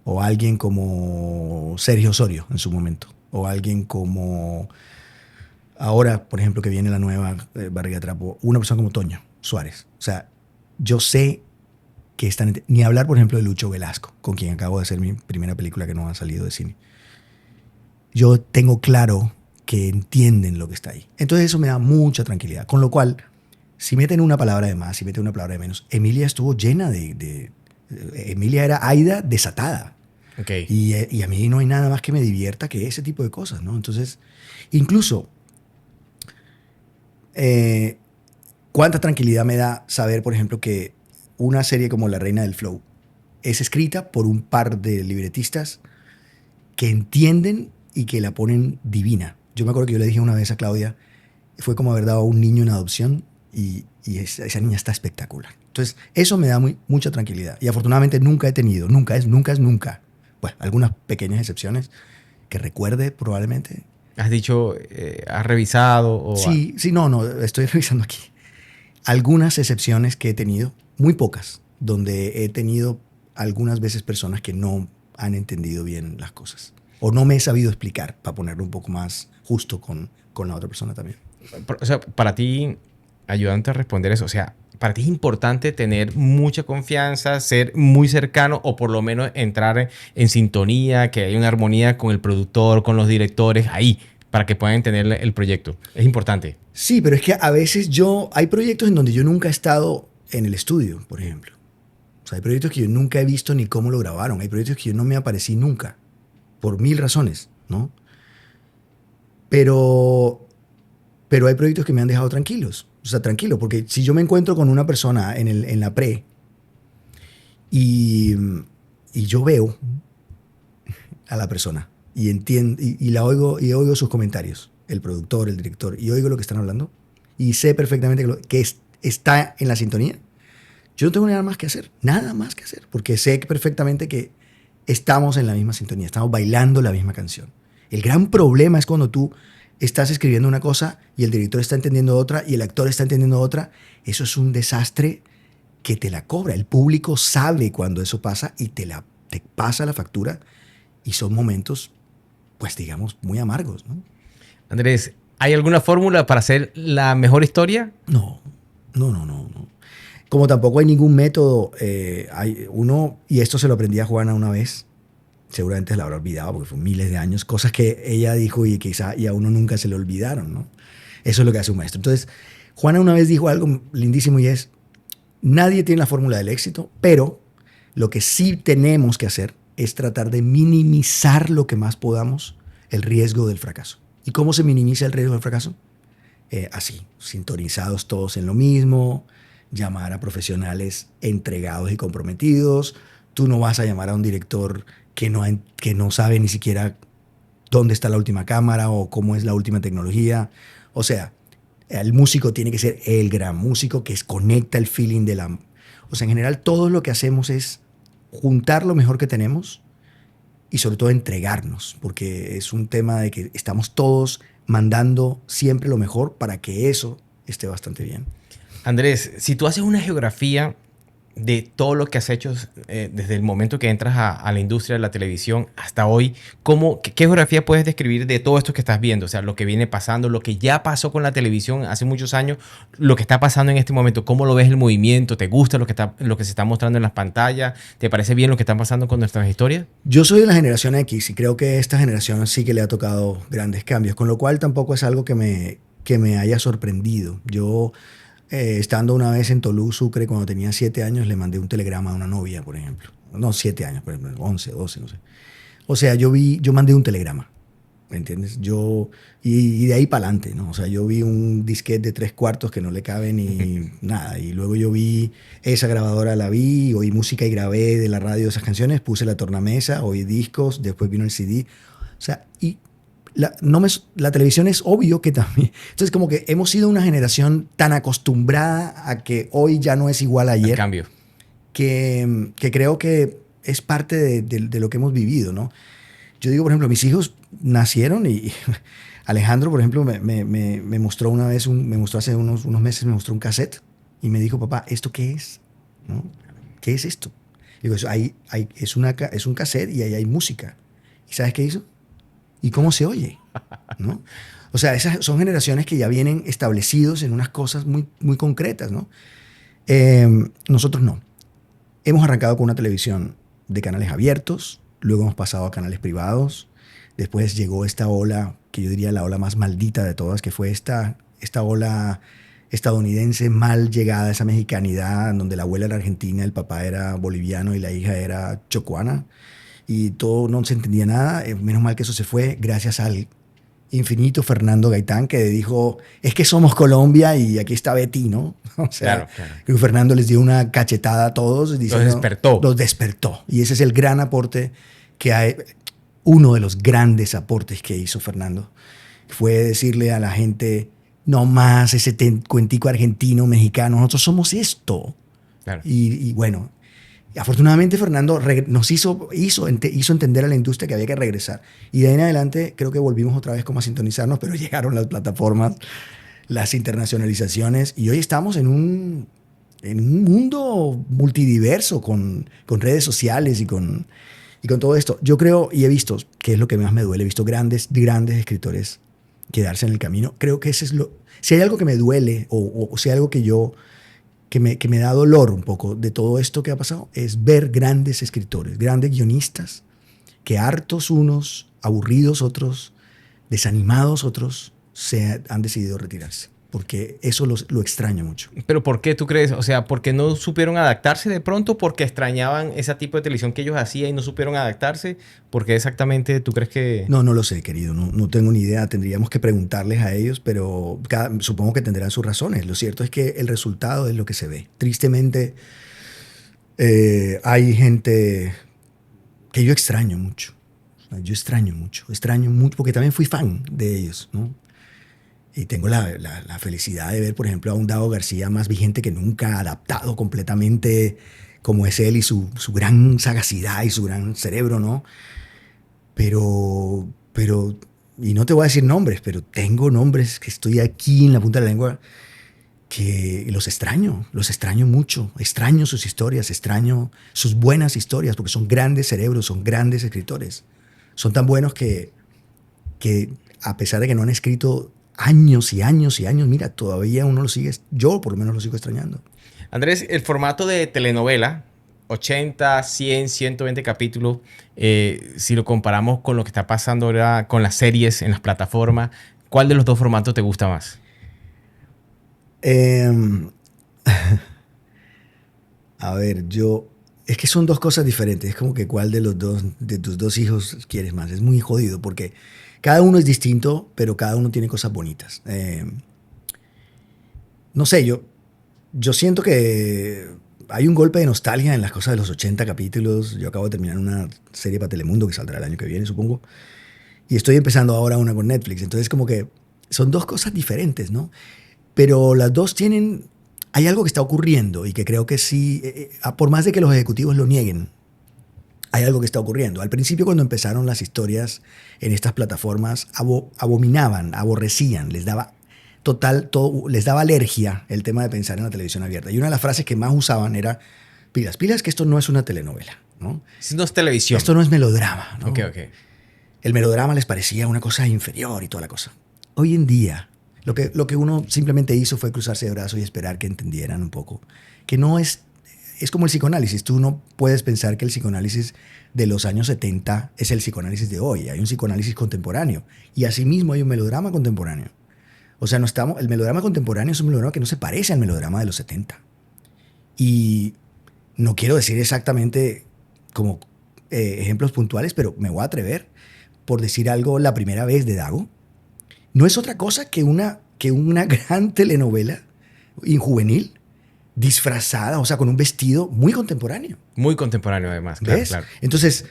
o alguien como Sergio Osorio en su momento, o alguien como ahora, por ejemplo, que viene la nueva Barriga de Trapo, una persona como Toño Suárez. O sea, yo sé que están... Ni hablar, por ejemplo, de Lucho Velasco, con quien acabo de hacer mi primera película que no ha salido de cine. Yo tengo claro que entienden lo que está ahí. Entonces eso me da mucha tranquilidad. Con lo cual, si meten una palabra de más, si meten una palabra de menos, Emilia estuvo llena Emilia era Aida desatada. Ok. Y a mí no hay nada más que me divierta que ese tipo de cosas, ¿no? Entonces, incluso, cuánta tranquilidad me da saber, por ejemplo, que una serie como La Reina del Flow es escrita por un par de libretistas que entienden y que la ponen divina. Yo me acuerdo que yo le dije una vez a Claudia, fue como haber dado a un niño en adopción y esa niña está espectacular. Entonces, eso me da mucha tranquilidad. Y afortunadamente nunca he tenido, nunca. Bueno, algunas pequeñas excepciones que recuerde probablemente. Has dicho, has revisado Sí, no, estoy revisando aquí. Algunas excepciones que he tenido, muy pocas, donde he tenido algunas veces personas que no han entendido bien las cosas. O no me he sabido explicar, para ponerlo un poco más justo con la otra persona también. O sea, para ti, ayudante a responder eso, o sea, para ti es importante tener mucha confianza, ser muy cercano o por lo menos entrar en sintonía, que haya una armonía con el productor, con los directores, ahí, para que puedan entender el proyecto. Es importante. Sí, pero es que a veces hay proyectos en donde yo nunca he estado en el estudio, por ejemplo. O sea, hay proyectos que yo nunca he visto ni cómo lo grabaron. Hay proyectos que yo no me aparecí nunca, por mil razones, ¿no? Pero hay proyectos que me han dejado tranquilos. O sea, tranquilo, porque si yo me encuentro con una persona en la pre y yo veo a la persona y entiendo y la oigo y oigo sus comentarios, el productor, el director, y oigo lo que están hablando y sé perfectamente que está en la sintonía, yo no tengo nada más que hacer, porque sé perfectamente que estamos en la misma sintonía, estamos bailando la misma canción. El gran problema es cuando tú estás escribiendo una cosa y el director está entendiendo otra y el actor está entendiendo otra. Eso es un desastre que te la cobra. El público sabe cuando eso pasa y te pasa la factura y son momentos, pues digamos, muy amargos, ¿no? Andrés, ¿hay alguna fórmula para hacer la mejor historia? No. Como tampoco hay ningún método, y esto se lo aprendí a Juana una vez, seguramente se la habrá olvidado porque fue miles de años, cosas que ella dijo y quizá y a uno nunca se le olvidaron, ¿no? Eso es lo que hace un maestro. Entonces, Juana una vez dijo algo lindísimo y es, nadie tiene la fórmula del éxito, pero lo que sí tenemos que hacer es tratar de minimizar lo que más podamos el riesgo del fracaso. ¿Y cómo se minimiza el riesgo del fracaso? Así, sintonizados todos en lo mismo, llamar a profesionales entregados y comprometidos. Tú no vas a llamar a un director que no sabe ni siquiera dónde está la última cámara o cómo es la última tecnología. O sea, el músico tiene que ser el gran músico que conecta el feeling de la... O sea, en general todo lo que hacemos es juntar lo mejor que tenemos y sobre todo entregarnos, porque es un tema de que estamos todos mandando siempre lo mejor para que eso esté bastante bien. Andrés, si tú haces una geografía de todo lo que has hecho desde el momento que entras a la industria de la televisión hasta hoy, ¿qué geografía puedes describir de todo esto que estás viendo? O sea, lo que viene pasando, lo que ya pasó con la televisión hace muchos años, lo que está pasando en este momento, ¿cómo lo ves el movimiento? ¿Te gusta lo que se está mostrando en las pantallas? ¿Te parece bien lo que está pasando con nuestras historias? Yo soy de la generación X y creo que esta generación sí que le ha tocado grandes cambios, con lo cual tampoco es algo que me haya sorprendido. Yo, estando una vez en Tolú, Sucre, cuando tenía 7 años, le mandé un telegrama a una novia, por ejemplo. No 7 años, por ejemplo, 11, 12, no sé. O sea, yo mandé un telegrama, ¿me entiendes? Y de ahí para adelante, ¿no? O sea, yo vi un disquete de 3/4 que no le cabe ni nada. Y luego yo vi esa grabadora, la vi, oí música y grabé de la radio esas canciones, puse la tornamesa, oí discos, después vino el CD. O sea, y la televisión es obvio que también. Entonces, como que hemos sido una generación tan acostumbrada a que hoy ya no es igual a ayer. El cambio. Que creo que es parte de lo que hemos vivido, ¿no? Yo digo, por ejemplo, mis hijos nacieron y Alejandro, por ejemplo, me mostró una vez, me mostró hace unos meses, me mostró un cassette y me dijo, papá, ¿esto qué es? ¿No? ¿Qué es esto? Digo, es un cassette y ahí hay música. ¿Y sabes qué hizo? ¿Y cómo se oye? ¿No? O sea, esas son generaciones que ya vienen establecidos en unas cosas muy, muy concretas, ¿no? Nosotros no. Hemos arrancado con una televisión de canales abiertos, luego hemos pasado a canales privados, después llegó esta ola, que yo diría la ola más maldita de todas, que fue esta ola estadounidense mal llegada, esa mexicanidad, donde la abuela era argentina, el papá era boliviano y la hija era chocuana, y todo no se entendía nada. Menos mal que eso se fue gracias al infinito Fernando Gaitán, que dijo, es que somos Colombia y aquí está Betty, ¿no? O sea, Claro. que Fernando les dio una cachetada a todos. Diciendo, Los despertó. Y ese es el gran aporte que hay. Uno de los grandes aportes que hizo Fernando fue decirle a la gente, no más ese cuentico argentino, mexicano, nosotros somos esto. Claro. Y bueno, afortunadamente Fernando nos hizo entender a la industria que había que regresar. Y de ahí en adelante creo que volvimos otra vez como a sintonizarnos, pero llegaron las plataformas, las internacionalizaciones, y hoy estamos en un mundo multidiverso con redes sociales y con todo esto. Yo creo, y he visto, que es lo que más me duele, he visto grandes escritores quedarse en el camino. Creo que ese es si hay algo que me duele o si hay algo que me da dolor un poco de todo esto que ha pasado, es ver grandes escritores, grandes guionistas, que hartos unos, aburridos otros, desanimados otros, han decidido retirarse. Porque eso lo extraño mucho. ¿Pero por qué tú crees? O sea, ¿porque no supieron adaptarse de pronto? ¿Porque extrañaban ese tipo de televisión que ellos hacían y no supieron adaptarse? ¿Por qué exactamente tú crees que...? No lo sé, querido. No tengo ni idea. Tendríamos que preguntarles a ellos, pero supongo que tendrán sus razones. Lo cierto es que el resultado es lo que se ve. Tristemente, hay gente que yo extraño mucho. Yo extraño mucho, porque también fui fan de ellos, ¿no? Y tengo la felicidad de ver, por ejemplo, a un Davo García más vigente que nunca, adaptado completamente como es él y su gran sagacidad y su gran cerebro, ¿no? Pero, y no te voy a decir nombres, pero tengo nombres que estoy aquí en la punta de la lengua que los extraño mucho. Extraño sus historias, extraño sus buenas historias, porque son grandes cerebros, son grandes escritores. Son tan buenos que a pesar de que no han escrito años y años y años, mira, todavía uno lo sigue, yo por lo menos lo sigo extrañando. Andrés, el formato de telenovela, 80, 100, 120 capítulos, si lo comparamos con lo que está pasando ahora con las series en las plataformas, ¿cuál de los dos formatos te gusta más? A ver, es que son dos cosas diferentes. Es como que cuál de tus dos hijos quieres más. Es muy jodido porque cada uno es distinto, pero cada uno tiene cosas bonitas. No sé, yo siento que hay un golpe de nostalgia en las cosas de los 80 capítulos. Yo acabo de terminar una serie para Telemundo que saldrá el año que viene, supongo. Y estoy empezando ahora una con Netflix. Entonces, como que son dos cosas diferentes, ¿no? Pero las dos tienen... Hay algo que está ocurriendo y que creo que sí, por más de que los ejecutivos lo nieguen, hay algo que está ocurriendo. Al principio, cuando empezaron las historias en estas plataformas, abominaban, aborrecían, les daba les daba alergia el tema de pensar en la televisión abierta. Y una de las frases que más usaban era, pilas, pilas, que esto no es una telenovela, ¿no? Esto no es televisión. Esto no es melodrama, ¿no? Ok. El melodrama les parecía una cosa inferior y toda la cosa. Hoy en día, lo que uno simplemente hizo fue cruzarse de brazos y esperar que entendieran un poco. Que no es... Es como el psicoanálisis. Tú no puedes pensar que el psicoanálisis de los años 70 es el psicoanálisis de hoy. Hay un psicoanálisis contemporáneo. Y asimismo hay un melodrama contemporáneo. O sea, el melodrama contemporáneo es un melodrama que no se parece al melodrama de los 70. Y no quiero decir exactamente como ejemplos puntuales, pero me voy a atrever por decir algo. La primera vez de Dago no es otra cosa que una gran telenovela injuvenil disfrazada, o sea, con un vestido muy contemporáneo. Muy contemporáneo además, claro, ¿Ves? claro. Entonces,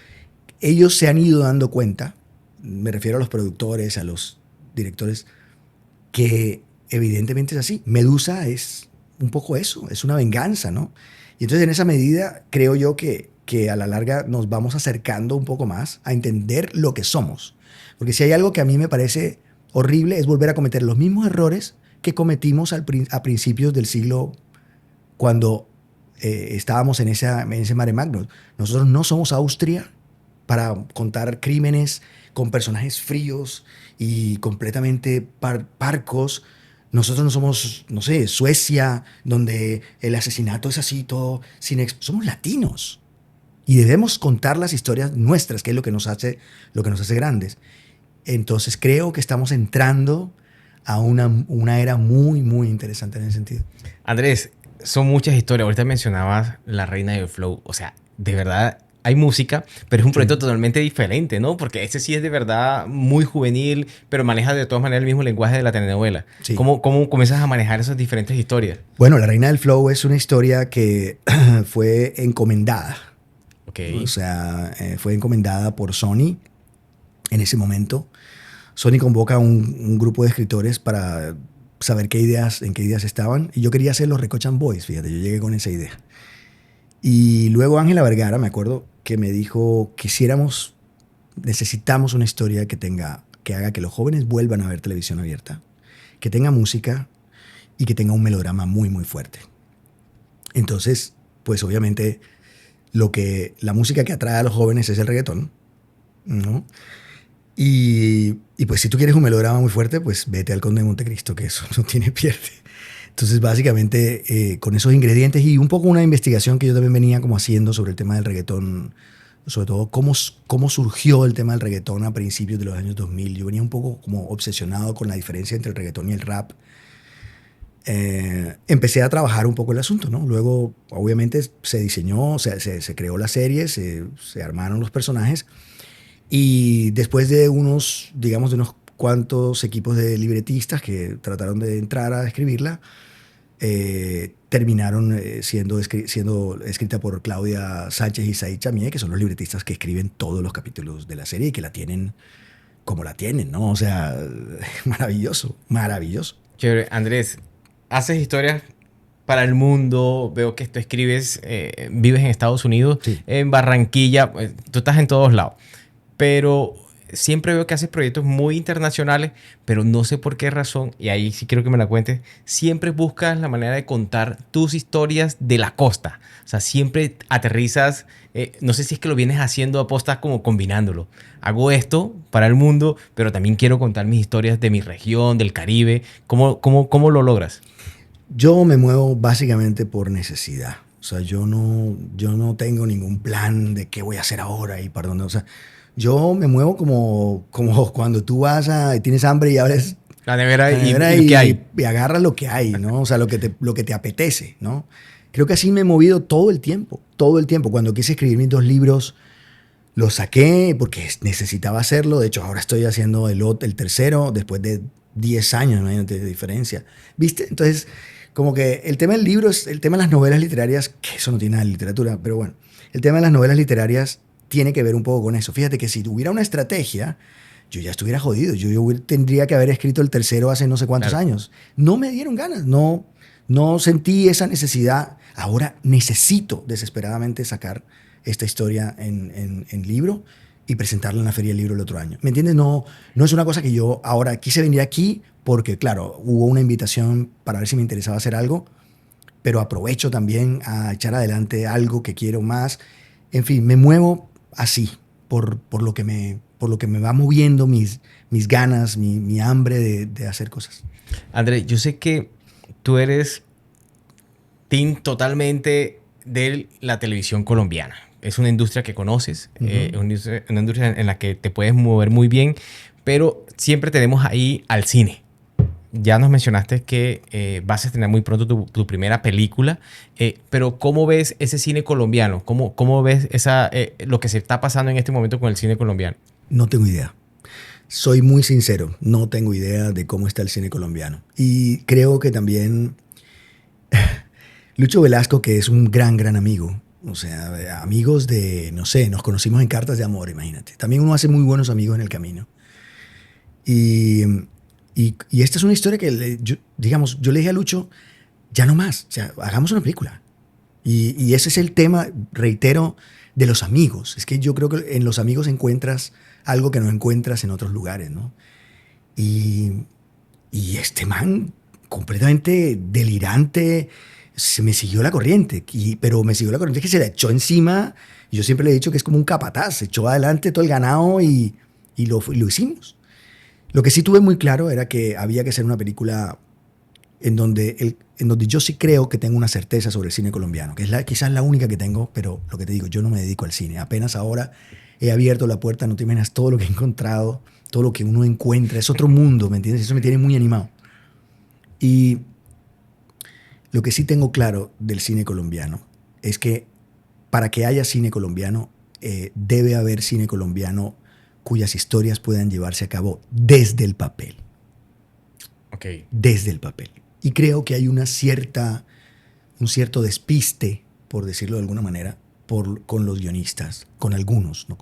ellos se han ido dando cuenta, me refiero a los productores, a los directores, que evidentemente es así. Medusa es un poco eso, es una venganza, ¿no? Y entonces en esa medida creo yo que a la larga nos vamos acercando un poco más a entender lo que somos. Porque si hay algo que a mí me parece horrible es volver a cometer los mismos errores que cometimos a principios del siglo cuando estábamos en ese mare magnum. Nosotros no somos Austria para contar crímenes con personajes fríos y completamente parcos. Nosotros no somos, no sé, Suecia, donde el asesinato es así todo somos latinos y debemos contar las historias nuestras, que es lo que nos hace grandes. Entonces creo que estamos entrando a una era muy, muy interesante en ese sentido. Andrés, son muchas historias. Ahorita mencionabas La Reina del Flow. O sea, de verdad hay música, pero es un proyecto totalmente diferente, ¿no? Porque este sí es de verdad muy juvenil, pero maneja de todas maneras el mismo lenguaje de la telenovela. Sí. ¿Cómo comienzas a manejar esas diferentes historias? Bueno, La Reina del Flow es una historia que fue encomendada. Ok. O sea, fue encomendada por Sony en ese momento. Sony convoca a un grupo de escritores para saber en qué ideas estaban. Y yo quería hacer los Recochan Boys, fíjate, yo llegué con esa idea. Y luego Ángela Vergara, me acuerdo, que me dijo, necesitamos una historia que haga que los jóvenes vuelvan a ver televisión abierta, que tenga música y que tenga un melodrama muy, muy fuerte. Entonces, pues obviamente, la música que atrae a los jóvenes es el reggaetón, ¿no? Y pues si tú quieres un melodrama muy fuerte, pues vete al Conde de Montecristo, que eso no tiene pierde. Entonces, básicamente, con esos ingredientes y un poco una investigación que yo también venía como haciendo sobre el tema del reggaetón, sobre todo cómo surgió el tema del reggaetón a principios de los años 2000. Yo venía un poco como obsesionado con la diferencia entre el reggaetón y el rap. Empecé a trabajar un poco el asunto, ¿no? Luego, obviamente, se diseñó, se creó la serie, se armaron los personajes. Y después de unos cuantos equipos de libretistas que trataron de entrar a escribirla, terminaron siendo escrita por Claudia Sánchez y Said Chamié, que son los libretistas que escriben todos los capítulos de la serie y que la tienen como la tienen, ¿no? O sea, maravilloso, maravilloso. Chévere. Andrés, haces historias para el mundo. Veo que tú escribes, vives en Estados Unidos, Sí. en Barranquilla, tú estás en todos lados. Pero siempre veo que haces proyectos muy internacionales, pero no sé por qué razón, y ahí sí quiero que me la cuentes, siempre buscas la manera de contar tus historias de la costa. O sea, siempre aterrizas, no sé si es que lo vienes haciendo aposta como combinándolo. Hago esto para el mundo, pero también quiero contar mis historias de mi región, del Caribe. ¿Cómo lo logras? Yo me muevo básicamente por necesidad. O sea, yo no tengo ningún plan de qué voy a hacer ahora y para dónde. O sea, yo me muevo como cuando tú vas y tienes hambre y abres La nevera y ¿qué hay? y agarras lo que hay, ¿no? O sea, lo que te apetece, ¿no? Creo que así me he movido todo el tiempo, todo el tiempo. Cuando quise escribir mis 2 libros, los saqué porque necesitaba hacerlo. De hecho, ahora estoy haciendo el tercero después de 10 años, imagínate, de diferencia. ¿Viste? Entonces, como que el tema del libro es el tema de las novelas literarias, que eso no tiene nada de literatura, pero bueno, el tema de las novelas literarias tiene que ver un poco con eso. Fíjate que si tuviera una estrategia, yo ya estuviera jodido. Yo tendría que haber escrito el tercero hace no sé cuántos años. No me dieron ganas, no sentí esa necesidad. Ahora necesito desesperadamente sacar esta historia en libro y presentarla en la Feria del Libro el otro año. ¿Me entiendes? No es una cosa que yo ahora quise venir aquí porque, claro, hubo una invitación para ver si me interesaba hacer algo pero aprovecho también a echar adelante algo que quiero más. En fin, me muevo así, por lo que me va moviendo mis ganas, mi hambre de hacer cosas. Andrés, yo sé que tú eres team totalmente de la televisión colombiana. Es una industria que conoces, es una industria en la que te puedes mover muy bien, pero siempre tenemos ahí al cine. Ya nos mencionaste que vas a estrenar muy pronto tu primera película, pero ¿cómo ves ese cine colombiano? ¿Cómo ves lo que se está pasando en este momento con el cine colombiano? No tengo idea. Soy muy sincero, no tengo idea de cómo está el cine colombiano. Y creo que también Lucho Velasco, que es un gran amigo, o sea, amigos de, no sé, nos conocimos en cartas de amor, imagínate. También uno hace muy buenos amigos en el camino. Y, y esta es una historia que, yo le dije a Lucho, ya no más, o sea, hagamos una película. Y ese es el tema, reitero, de los amigos. Es que yo creo que en los amigos encuentras algo que no encuentras en otros lugares, ¿no? Y, y este man, completamente delirante, se me siguió la corriente. Pero me siguió la corriente que se la echó encima. Yo siempre le he dicho que es como un capataz. Se echó adelante todo el ganado y lo hicimos. Lo que sí tuve muy claro era que había que hacer una película en donde yo sí creo que tengo una certeza sobre el cine colombiano, que es quizás la única que tengo, pero lo que te digo, yo no me dedico al cine. Apenas ahora he abierto la puerta, no te imaginas todo lo que he encontrado, todo lo que uno encuentra. Es otro mundo, ¿me entiendes? Eso me tiene muy animado. Y lo que sí tengo claro del cine colombiano es que para que haya cine colombiano, debe haber cine colombiano cuyas historias puedan llevarse a cabo desde el papel. Ok. Desde el papel. Y creo que hay un cierto despiste, por decirlo de alguna manera, con los guionistas, con algunos, ¿no?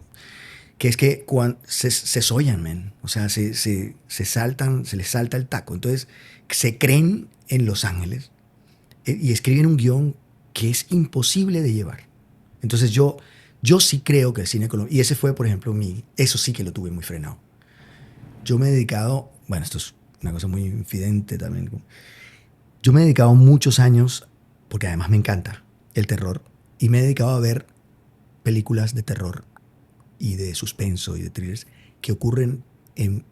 Que es que cuando se sollan, man. O sea, se saltan, se les salta el taco. Entonces, se creen en Los Ángeles y escriben un guión que es imposible de llevar. Entonces, yo sí creo que el cine colombiano, y ese fue, por ejemplo, eso sí que lo tuve muy frenado. Yo me he dedicado, bueno, esto es una cosa muy infidente también. Yo me he dedicado muchos años, porque además me encanta el terror, y me he dedicado a ver películas de terror y de suspenso y de thrillers que ocurren en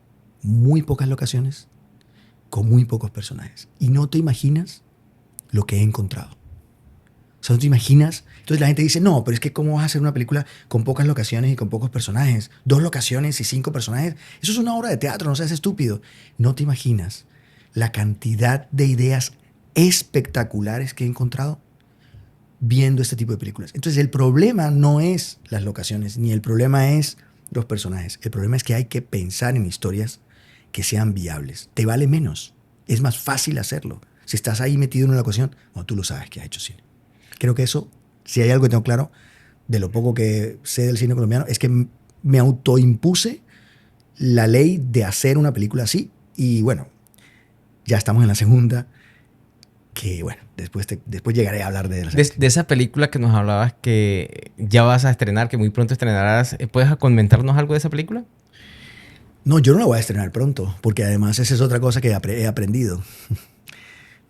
muy pocas locaciones, con muy pocos personajes. Y no te imaginas lo que he encontrado. O sea, no te imaginas. Entonces la gente dice, no, pero es que ¿cómo vas a hacer una película con pocas locaciones y con pocos personajes? 2 locaciones y 5 personajes. Eso es una obra de teatro, no seas estúpido. No te imaginas la cantidad de ideas espectaculares que he encontrado viendo este tipo de películas. Entonces el problema no es las locaciones, ni el problema es los personajes. El problema es que hay que pensar en historias que sean viables. Te vale menos. Es más fácil hacerlo. Si estás ahí metido en una locación, no, tú lo sabes que has hecho cine. Creo que eso, si hay algo que tengo claro de lo poco que sé del cine colombiano, es que me autoimpuse la ley de hacer una película así. Y bueno, ya estamos en la segunda, que bueno, después llegaré a hablar de esa película que nos hablabas que ya vas a estrenar, que muy pronto estrenarás. ¿Puedes comentarnos algo de esa película? No, yo no la voy a estrenar pronto, porque además esa es otra cosa que he aprendido.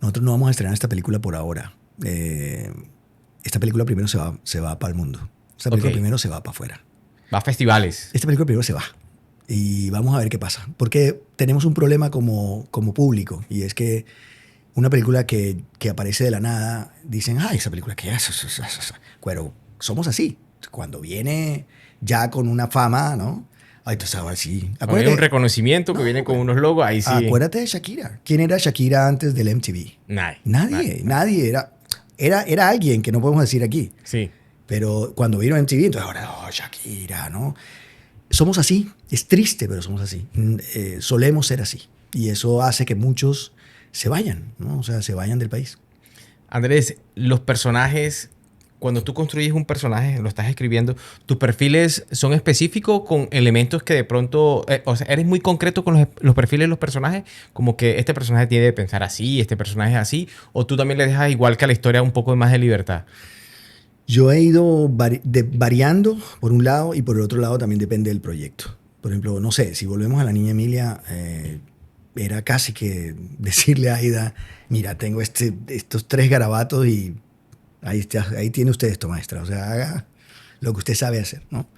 Nosotros no vamos a estrenar esta película por ahora. Esta película primero se va para el mundo. Esta película primero se va para afuera. Va a festivales. Esta película primero se va. Y vamos a ver qué pasa. Porque tenemos un problema como público. Y es que una película que aparece de la nada, dicen, ay, esa película que es. Pero somos así. Cuando viene ya con una fama, ¿no? Ay, tú sabes, sí. Hay un reconocimiento que viene con unos logos, ahí sí. Acuérdate de Shakira. ¿Quién era Shakira antes del MTV? Nadie. Era alguien que no podemos decir aquí. Sí. Pero cuando vino MTV, entonces ahora, oh, Shakira, ¿no? Somos así. Es triste, pero somos así. Solemos ser así. Y eso hace que muchos se vayan, ¿no? O sea, se vayan del país. Andrés, los personajes, cuando tú construyes un personaje, lo estás escribiendo, ¿tus perfiles son específicos con elementos que de pronto, o sea, eres muy concreto con los perfiles de los personajes? Como que este personaje tiene que pensar así, este personaje es así, o tú también le dejas igual que a la historia un poco más de libertad. Yo he ido variando por un lado y por el otro lado también depende del proyecto. Por ejemplo, no sé, si volvemos a la niña Emilia, era casi que decirle a Aida, mira, tengo estos 3 garabatos y ahí tiene usted esto, maestra. O sea, haga lo que usted sabe hacer, ¿no?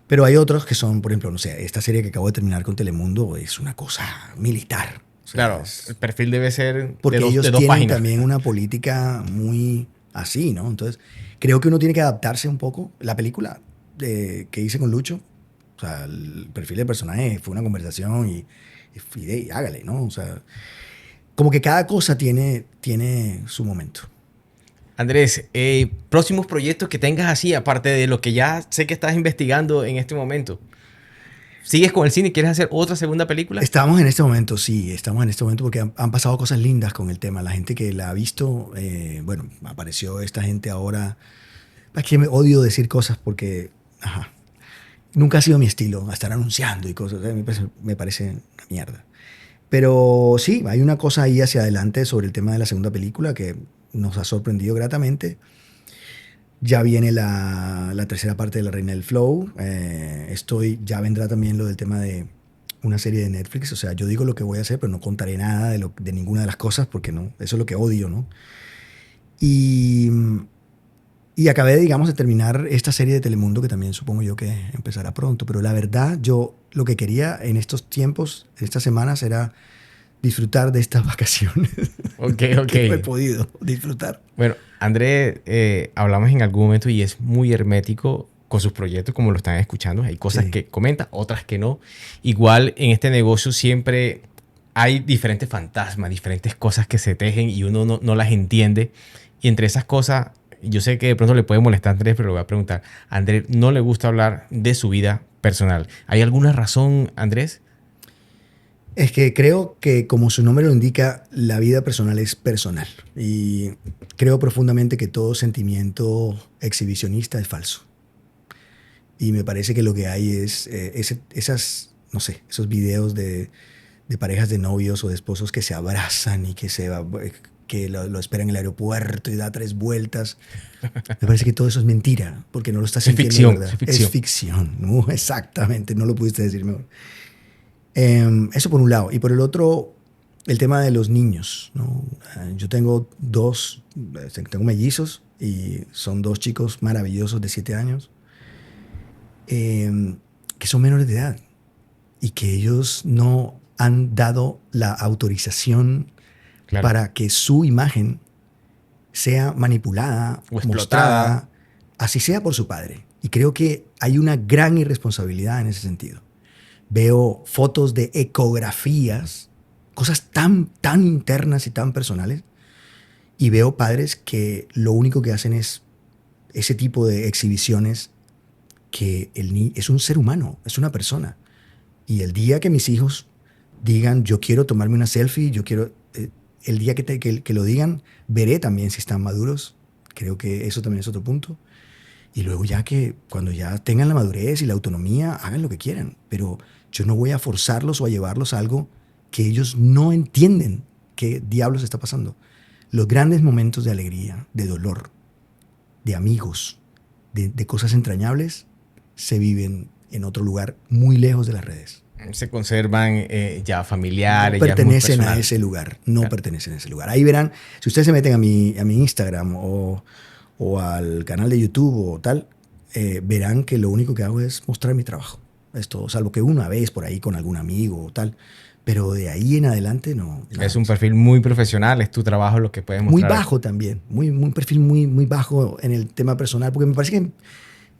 Pero hay otros que son, por ejemplo, no sé, esta serie que acabo de terminar con Telemundo es una cosa militar. O sea, Claro, el perfil debe ser porque ellos de dos tienen páginas. también una política muy así, ¿no? Entonces, creo que uno tiene que adaptarse un poco. La película que hice con Lucho, o sea, el perfil del personaje fue una conversación y hágale, ¿no? O sea, como que cada cosa tiene su momento. Andrés, próximos proyectos que tengas así, aparte de lo que ya sé que estás investigando en este momento. ¿Sigues con el cine? ¿Quieres hacer otra segunda película? Estamos en este momento, sí, estamos en este momento porque han pasado cosas lindas con el tema. La gente que la ha visto, bueno, apareció esta gente ahora. Es que me odio decir cosas porque, ajá, nunca ha sido mi estilo, estar anunciando y cosas. Me parece una mierda. Pero sí, hay una cosa ahí hacia adelante sobre el tema de la segunda película que nos ha sorprendido gratamente. Ya viene la tercera parte de La Reina del Flow. Ya vendrá también lo del tema de una serie de Netflix. O sea, yo digo lo que voy a hacer, pero no contaré nada de ninguna de las cosas porque no, eso es lo que odio, ¿no? Y, y acabé, digamos, de terminar esta serie de Telemundo que también supongo yo que empezará pronto. Pero la verdad, yo lo que quería en estos tiempos, estas semanas, era disfrutar de estas vacaciones Ok, ok. que no he podido disfrutar. Bueno, Andrés, hablamos en algún momento y es muy hermético con sus proyectos, como lo están escuchando. Hay cosas Sí. que comenta, otras que no. Igual en este negocio siempre hay diferentes fantasmas, diferentes cosas que se tejen y uno no las entiende. Y entre esas cosas, yo sé que de pronto le puede molestar a Andrés, pero le voy a preguntar. A Andrés no le gusta hablar de su vida personal. ¿Hay alguna razón, Andrés? Es que creo que, como su nombre lo indica, la vida personal es personal. Y creo profundamente que todo sentimiento exhibicionista es falso. Y me parece que lo que hay es no sé, esos videos de parejas de novios o de esposos que se abrazan y que lo esperan en el aeropuerto y da 3 vueltas. Me parece que todo eso es mentira, porque no lo estás Es sintiendo de ficción, verdad. es ficción. Es ficción. No, exactamente, no lo pudiste decir mejor. Eso por un lado. Y por el otro, el tema de los niños, ¿no? Yo tengo tengo mellizos y son 2 chicos maravillosos de 7 años que son menores de edad y que ellos no han dado la autorización Claro. para que su imagen sea manipulada, O explotada. mostrada, así sea por su padre. Y creo que hay una gran irresponsabilidad en ese sentido. Veo fotos de ecografías, cosas tan internas y tan personales, y veo padres que lo único que hacen es ese tipo de exhibiciones que es un ser humano, es una persona. Y el día que mis hijos digan, yo quiero tomarme una selfie, el día que lo digan, veré también si están maduros. Creo que eso también es otro punto. Y luego ya que cuando ya tengan la madurez y la autonomía, hagan lo que quieran. Pero yo no voy a forzarlos o a llevarlos a algo que ellos no entienden qué diablos está pasando. Los grandes momentos de alegría, de dolor, de amigos, de cosas entrañables, se viven en otro lugar muy lejos de las redes. Se conservan ya familiares. No ya es muy pertenecen a personal. ese lugar, no Claro. pertenecen a ese lugar. Ahí verán, si ustedes se meten a mi Instagram o al canal de YouTube o tal, verán que lo único que hago es mostrar mi trabajo. Es todo, salvo que una vez por ahí con algún amigo o tal. Pero de ahí en adelante no. Es un perfil muy profesional, es tu trabajo lo que puedes muy mostrar. bajo también, un perfil muy bajo en el tema personal, porque me parece que,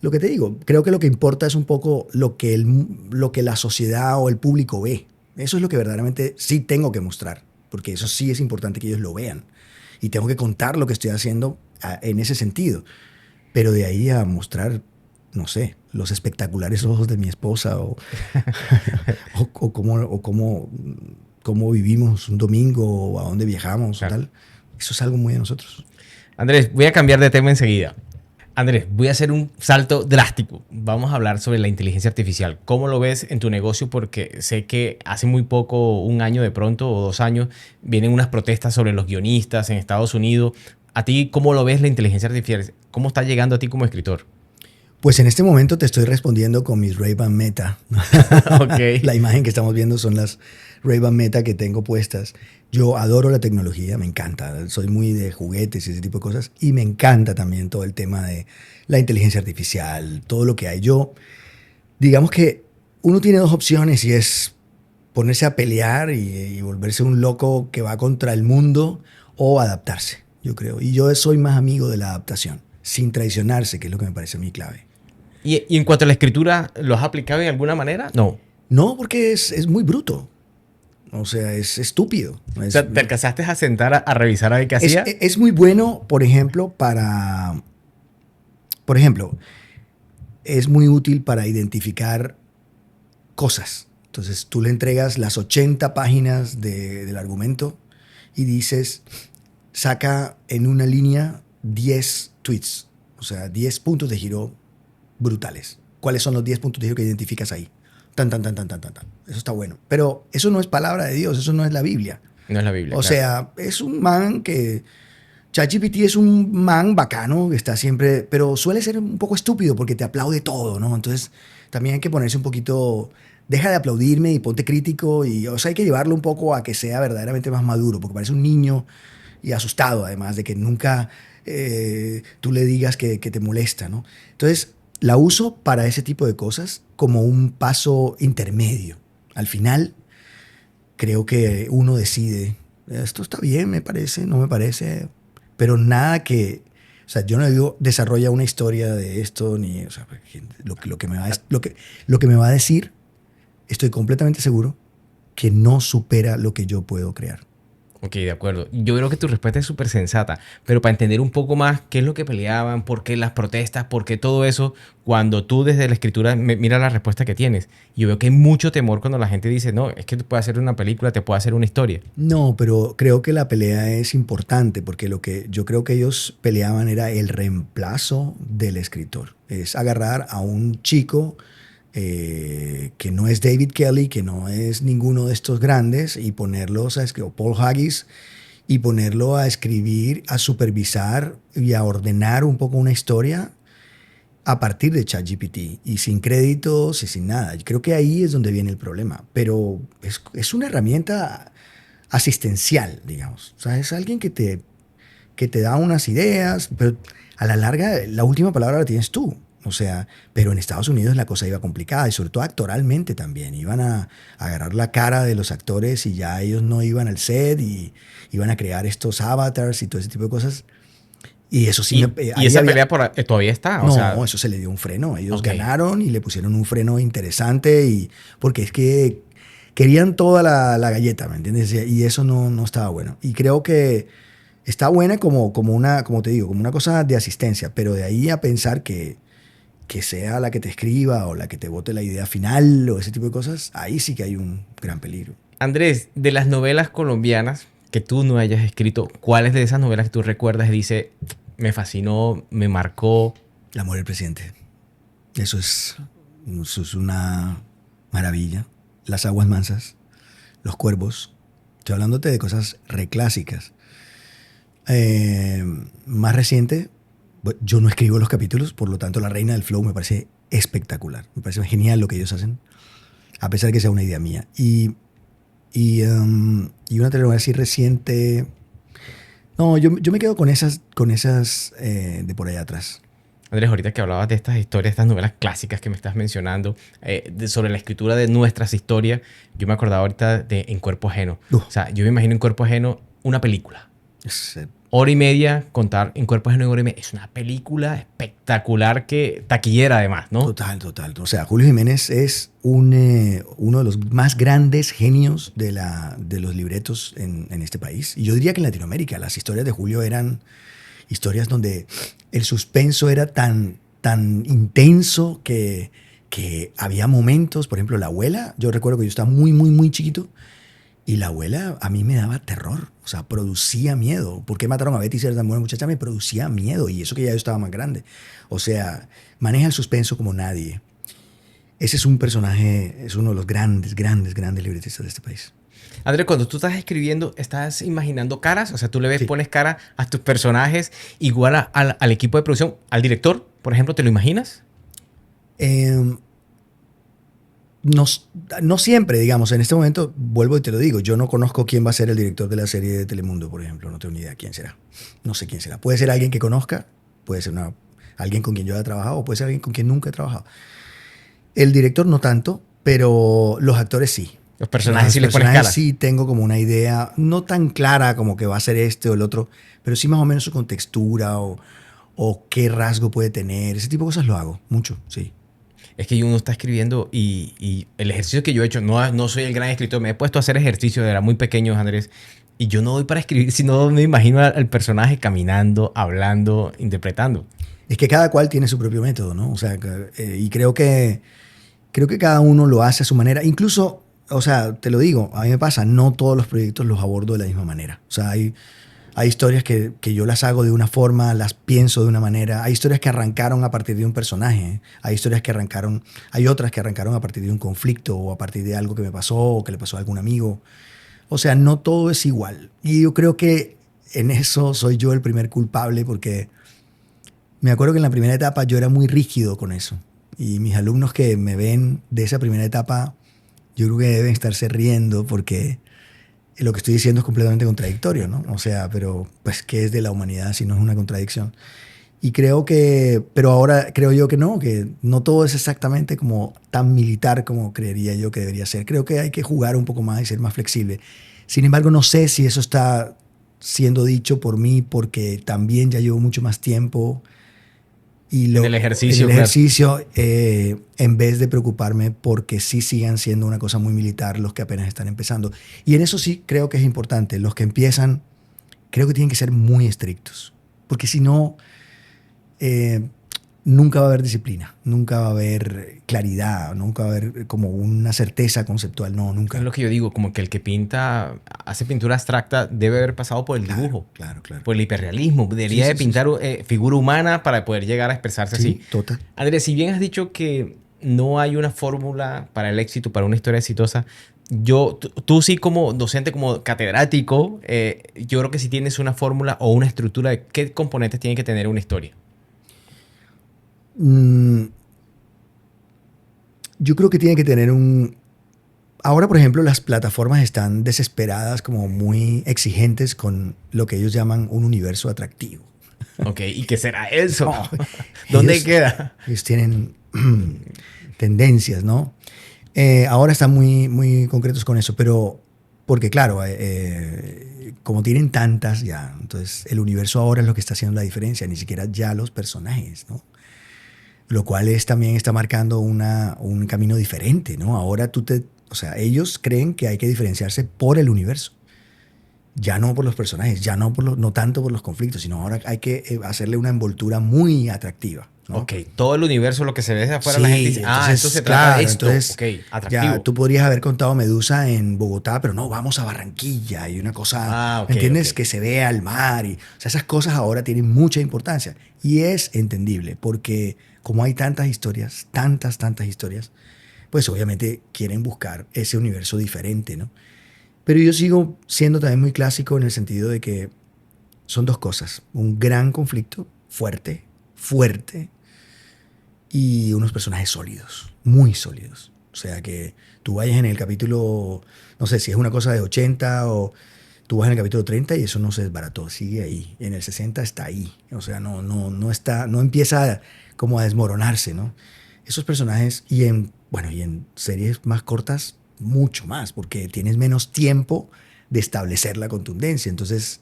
lo que te digo, creo que lo que importa es un poco lo que la sociedad o el público ve. Eso es lo que verdaderamente sí tengo que mostrar, porque eso sí es importante que ellos lo vean. Y tengo que contar lo que estoy haciendo en ese sentido. Pero de ahí a mostrar, no sé, los espectaculares ojos de mi esposa o cómo vivimos un domingo o a dónde viajamos Claro. o tal. Eso es algo muy de nosotros. Andrés, voy a cambiar de tema enseguida. Andrés, voy a hacer un salto drástico. Vamos a hablar sobre la inteligencia artificial. ¿Cómo lo ves en tu negocio? Porque sé que hace muy poco, un año de pronto o 2 años, vienen unas protestas sobre los guionistas en Estados Unidos. ¿A ti cómo lo ves la inteligencia artificial? ¿Cómo está llegando a ti como escritor? Pues en este momento te estoy respondiendo con mis Ray-Ban Meta. Ok. La imagen que estamos viendo son las Ray-Ban Meta que tengo puestas. Yo adoro la tecnología, me encanta. Soy muy de juguetes y ese tipo de cosas. Y me encanta también todo el tema de la inteligencia artificial, todo lo que hay. Digamos que uno tiene dos opciones y es ponerse a pelear y volverse un loco que va contra el mundo o adaptarse, yo creo. Y yo soy más amigo de la adaptación, sin traicionarse, que es lo que me parece a mí clave. Y en cuanto a la escritura, ¿lo has aplicado de alguna manera? No. No, porque es muy bruto. O sea, es estúpido. O sea, ¿te alcanzaste a sentar a revisar a ver qué hacía? Es muy bueno, por ejemplo, Por ejemplo, es muy útil para identificar cosas. Entonces, tú le entregas las 80 páginas del argumento y dices, saca en una línea 10 tweets. O sea, 10 puntos de giro brutales. ¿Cuáles son los 10 puntos de giro que identificas ahí? Tan, tan, tan, tan, tan, tan, tan. Eso está bueno. Pero eso no es palabra de Dios, eso no es la Biblia. No es la Biblia. O sea, es un man que... ChatGPT es un man bacano que está siempre... Pero suele ser un poco estúpido porque te aplaude todo, ¿no? Entonces, también hay que ponerse un poquito... Deja de aplaudirme y ponte crítico. O sea, hay que llevarlo un poco a que sea verdaderamente más maduro, porque parece un niño y asustado, además, de que nunca tú le digas que te molesta, ¿no? Entonces, la uso para ese tipo de cosas como un paso intermedio. Al final, creo que uno decide, esto está bien, me parece, no me parece, pero nada que... O sea, yo no digo, desarrolla una historia de esto, ni... O sea, lo que me va a decir, estoy completamente seguro que no supera lo que yo puedo crear. Ok, de acuerdo. Yo creo que tu respuesta es súper sensata, pero para entender un poco más qué es lo que peleaban, por qué las protestas, por qué todo eso, cuando tú desde la escritura mira la respuesta que tienes, yo veo que hay mucho temor cuando la gente dice, no, es que te puede hacer una película, te puede hacer una historia. No, pero creo que la pelea es importante porque lo que yo creo que ellos peleaban era el reemplazo del escritor. Es agarrar a un chico que no es David Kelly, que no es ninguno de estos grandes, y ponerlos a escribir, o Paul Haggis, y ponerlo a escribir, a supervisar y a ordenar un poco una historia a partir de ChatGPT y sin créditos y sin nada. Creo que ahí es donde viene el problema, pero es una herramienta asistencial, digamos. O sea, es alguien que te da unas ideas, pero a la larga la última palabra la tienes tú. O sea, pero en Estados Unidos la cosa iba complicada y sobre todo actoralmente también. Iban a agarrar la cara de los actores y ya ellos no iban al set y iban a crear estos avatars y todo ese tipo de cosas. Y eso sí y esa pelea todavía está. No, eso se le dio un freno. Ellos ganaron y le pusieron un freno interesante porque es que querían toda la galleta, ¿me entiendes? Y eso no estaba bueno. Y creo que está buena como te digo, como una cosa de asistencia, pero de ahí a pensar que sea la que te escriba o la que te bote la idea final o ese tipo de cosas, ahí sí que hay un gran peligro. Andrés, de las novelas colombianas que tú no hayas escrito, ¿cuáles de esas novelas que tú recuerdas y dices, me fascinó, me marcó? El amor del presidente. Eso es una maravilla. Las aguas mansas, Los cuervos. Estoy hablándote de cosas reclásicas. Más reciente, yo no escribo los capítulos, por lo tanto La Reina del Flow me parece espectacular. Me parece genial lo que ellos hacen, a pesar de que sea una idea mía. Y una telenovela así reciente... No, yo me quedo con esas de por allá atrás. Andrés, ahorita que hablabas de estas historias, estas novelas clásicas que me estás mencionando, sobre la escritura de nuestras historias, yo me acordaba ahorita de En Cuerpo Ajeno. O sea, yo me imagino En Cuerpo Ajeno una película. Hora y media, contar En Cuerpo Ajeno en hora y media. Es una película espectacular, taquillera además, ¿no? Total. O sea, Julio Jiménez es uno de los más grandes genios de los libretos en este país. Y yo diría que en Latinoamérica las historias de Julio eran historias donde el suspenso era tan intenso que había momentos, por ejemplo, La Abuela. Yo recuerdo que yo estaba muy, muy, muy chiquito y La Abuela a mí me daba terror. O sea, producía miedo. ¿Por qué mataron a Betty si era tan buena muchacha? Me producía miedo y eso que ya yo estaba más grande. O sea, maneja el suspenso como nadie. Ese es un personaje, es uno de los grandes, grandes, grandes libretistas de este país. Andrés, cuando tú estás escribiendo, ¿estás imaginando caras? O sea, tú le ves, Sí. pones cara a tus personajes igual al equipo de producción, al director, por ejemplo, ¿te lo imaginas? Eh, no, no siempre, digamos, en este momento, vuelvo y te lo digo, yo no conozco quién va a ser el director de la serie de Telemundo, por ejemplo, no tengo ni idea quién será. No sé quién será. Puede ser alguien que conozca, puede ser alguien con quien yo haya trabajado, o puede ser alguien con quien nunca he trabajado. El director no tanto, pero los actores sí. Los personajes sí les ponen personajes escala. sí tengo como una idea, no tan clara como que va a ser este o el otro, pero sí más o menos su contextura o qué rasgo puede tener. Ese tipo de cosas lo hago mucho, sí. Es que uno está escribiendo y el ejercicio que yo he hecho, no soy el gran escritor, me he puesto a hacer ejercicio de era muy pequeño, Andrés, y yo no doy para escribir, sino me imagino al personaje caminando, hablando, interpretando. Es que cada cual tiene su propio método, ¿no? O sea, y creo que cada uno lo hace a su manera. Incluso, o sea, te lo digo, a mí me pasa, no todos los proyectos los abordo de la misma manera. O sea, hay historias que yo las hago de una forma, las pienso de una manera. Hay historias que arrancaron a partir de un personaje. ¿Eh? Hay otras que arrancaron a partir de un conflicto o a partir de algo que me pasó o que le pasó a algún amigo. O sea, no todo es igual. Y yo creo que en eso soy yo el primer culpable porque me acuerdo que en la primera etapa yo era muy rígido con eso. Y mis alumnos que me ven de esa primera etapa, yo creo que deben estarse riendo porque lo que estoy diciendo es completamente contradictorio, ¿no? O sea, pero pues, ¿qué es de la humanidad si no es una contradicción? Y pero ahora creo yo que no todo es exactamente como tan militar como creería yo que debería ser. Creo que hay que jugar un poco más y ser más flexible. Sin embargo, no sé si eso está siendo dicho por mí porque también ya llevo mucho más tiempo y En el en el ejercicio, claro. ejercicio, en vez de preocuparme porque sí sigan siendo una cosa muy militar los que apenas están empezando. Y en eso sí creo que es importante. Los que empiezan, creo que tienen que ser muy estrictos. Porque si no, eh, nunca va a haber disciplina, nunca va a haber claridad, nunca va a haber como una certeza conceptual. No, Es nunca. lo que yo digo, como que el que pinta, hace pintura abstracta, debe haber pasado por el Claro, dibujo, claro, claro. por el hiperrealismo. Sí, Debería de sí, sí, pintar sí. figura humana para poder llegar a expresarse así. Sí, total. Andrés, si bien has dicho que no hay una fórmula para el éxito, para una historia exitosa, tú sí como docente, como catedrático, yo creo que sí tienes una fórmula o una estructura de qué componentes tiene que tener una historia. Mm, yo creo que tiene que tener un... Ahora, por ejemplo, las plataformas están desesperadas, como muy exigentes con lo que ellos llaman un universo atractivo. Ok, ¿y qué será eso? No, ¿Dónde ellos, queda? ellos tienen tendencias, ¿no? Ahora están muy, muy concretos con eso, pero porque claro, como tienen tantas ya, entonces el universo ahora es lo que está haciendo la diferencia, ni siquiera ya los personajes, ¿no? Lo cual también está marcando un camino diferente, ¿no? Ahora o sea, ellos creen que hay que diferenciarse por el universo, ya no por los personajes, ya no, no tanto por los conflictos, sino ahora hay que hacerle una envoltura muy atractiva, ¿no? Ok, todo el universo, lo que se ve desde afuera, la gente Sí, dice, esto entonces, se trata de claro, esto. entonces Ok, ya atractivo. tú podrías haber contado Medusa en Bogotá, pero no, vamos a Barranquilla y una cosa, ¿me Ok, ok. entiendes? Que se vea el mar y, o sea, esas cosas ahora tienen mucha importancia y es entendible porque como hay tantas historias, tantas historias, pues obviamente quieren buscar ese universo diferente, ¿no? Pero yo sigo siendo también muy clásico en el sentido de que son dos cosas, un gran conflicto fuerte, y unos personajes sólidos, muy sólidos. O sea, que tú vayas en el capítulo, no sé si es una cosa de 80 o tú vas en el capítulo 30 y eso no se desbarató, sigue ahí. En el 60 está ahí. O sea, no está, no empieza como a desmoronarse, ¿no? Esos personajes bueno, y en series más cortas, mucho más, porque tienes menos tiempo de establecer la contundencia. Entonces,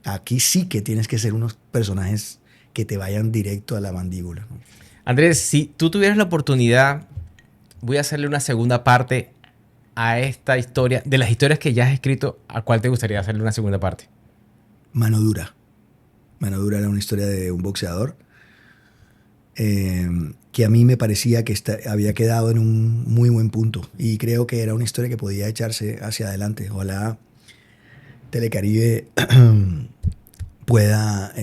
aquí sí que tienes que ser unos personajes que te vayan directo a la mandíbula, ¿no? Andrés, si tú tuvieras la oportunidad, voy a hacerle una segunda parte a esta historia. De las historias que ya has escrito, ¿a cuál te gustaría hacerle una segunda parte? Mano Dura. Mano Dura era una historia de un boxeador que a mí me parecía que había quedado en un muy buen punto y creo que era una historia que podía echarse hacia adelante. Ojalá Telecaribe pueda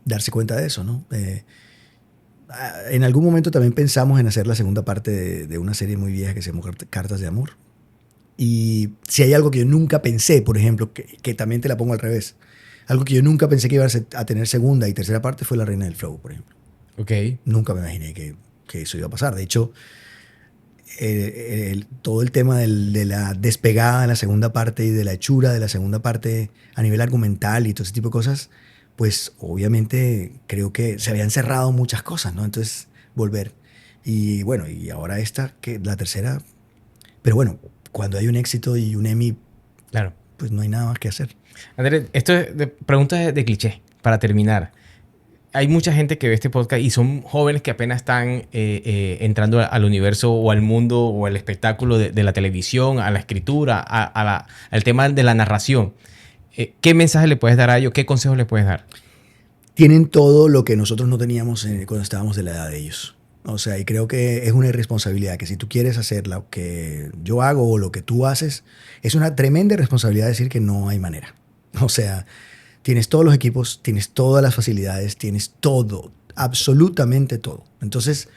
darse cuenta de eso, ¿no? En algún momento también pensamos en hacer la segunda parte de una serie muy vieja que se llama Cartas de Amor. Y si hay algo que yo nunca pensé, por ejemplo, que también te la pongo al revés, algo que yo nunca pensé que iba a tener segunda y tercera parte fue La Reina del Flow, por ejemplo. Ok. Nunca me imaginé que eso iba a pasar. De hecho, todo el tema de la despegada de la segunda parte y de la hechura de la segunda parte a nivel argumental y todo ese tipo de cosas, pues obviamente creo que se habían cerrado muchas cosas, ¿no? Entonces, volver. Y bueno, y ahora esta, que la tercera. Pero bueno, cuando hay un éxito y un Emmy, Claro. pues no hay nada más que hacer. Andrés, esto es preguntas de cliché, para terminar. Hay mucha gente que ve este podcast y son jóvenes que apenas están entrando al universo o al mundo o al espectáculo de la televisión, a la escritura, al tema de la narración. ¿Qué mensaje le puedes dar a ellos? ¿Qué consejos le puedes dar? Tienen todo lo que nosotros no teníamos cuando estábamos de la edad de ellos. O sea, y creo que es una irresponsabilidad que si tú quieres hacer lo que yo hago o lo que tú haces, es una tremenda responsabilidad decir que no hay manera. O sea, tienes todos los equipos, tienes todas las facilidades, tienes todo, absolutamente todo. Entonces,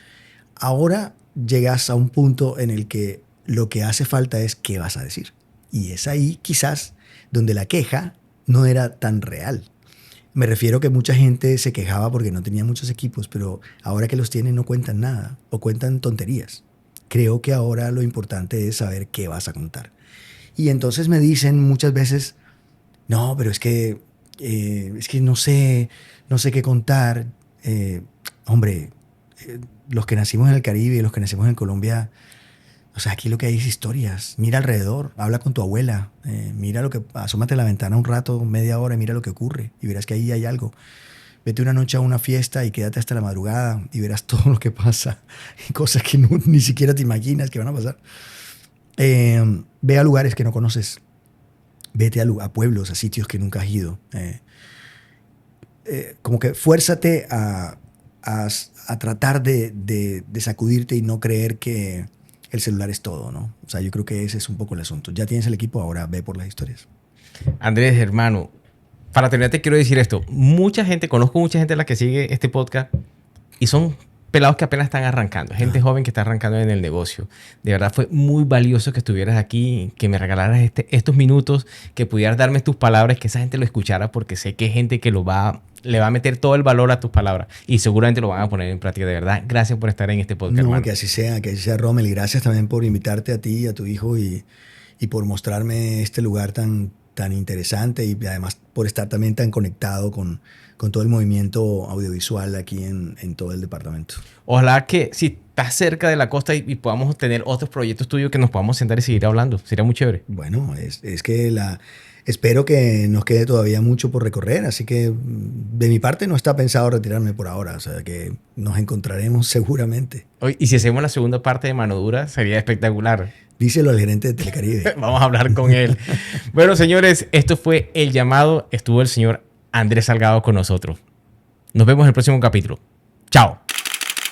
ahora llegas a un punto en el que lo que hace falta es qué vas a decir. Y es ahí quizás donde la queja no era tan real. Me refiero que mucha gente se quejaba porque no tenía muchos equipos, pero ahora que los tienen no cuentan nada o cuentan tonterías. Creo que ahora lo importante es saber qué vas a contar. Y entonces me dicen muchas veces, no, pero es que no sé qué contar. Hombre, los que nacimos en el Caribe y los que nacimos en Colombia, o sea, aquí lo que hay es historias. Mira alrededor, habla con tu abuela, mira lo que, asómate a la ventana un rato, media hora y mira lo que ocurre y verás que ahí hay algo. Vete una noche a una fiesta y quédate hasta la madrugada y verás todo lo que pasa. Cosas que ni siquiera te imaginas que van a pasar. Ve a lugares que no conoces. Vete a pueblos, a sitios que nunca has ido. Como que fuérzate a tratar de sacudirte y no creer que el celular es todo, ¿no? O sea, yo creo que ese es un poco el asunto. Ya tienes el equipo, ahora ve por las historias. Andrés, hermano, para terminar te quiero decir esto. Conozco mucha gente a la que sigue este podcast y son pelados que apenas están arrancando. Gente joven que está arrancando en el negocio. De verdad fue muy valioso que estuvieras aquí, que me regalaras estos minutos, que pudieras darme tus palabras, que esa gente lo escuchara, porque sé que hay gente que le va a meter todo el valor a tus palabras y seguramente lo van a poner en práctica. De verdad, gracias por estar en este podcast, No, hermano. que así sea, Rommel. Y gracias también por invitarte a ti y a tu hijo y por mostrarme este lugar tan interesante y además por estar también tan conectado con todo el movimiento audiovisual aquí en todo el departamento. Ojalá que si estás cerca de la costa y podamos tener otros proyectos tuyos que nos podamos sentar y seguir hablando. Sería muy chévere. Bueno, es que espero que nos quede todavía mucho por recorrer, así que de mi parte no está pensado retirarme por ahora, o sea que nos encontraremos seguramente. Y si hacemos la segunda parte de Mano Dura, sería espectacular. Díselo al gerente de Telecaribe. Vamos a hablar con él. Bueno, señores, esto fue El Llamado. Estuvo el señor Andrés Salgado con nosotros. Nos vemos en el próximo capítulo. Chao.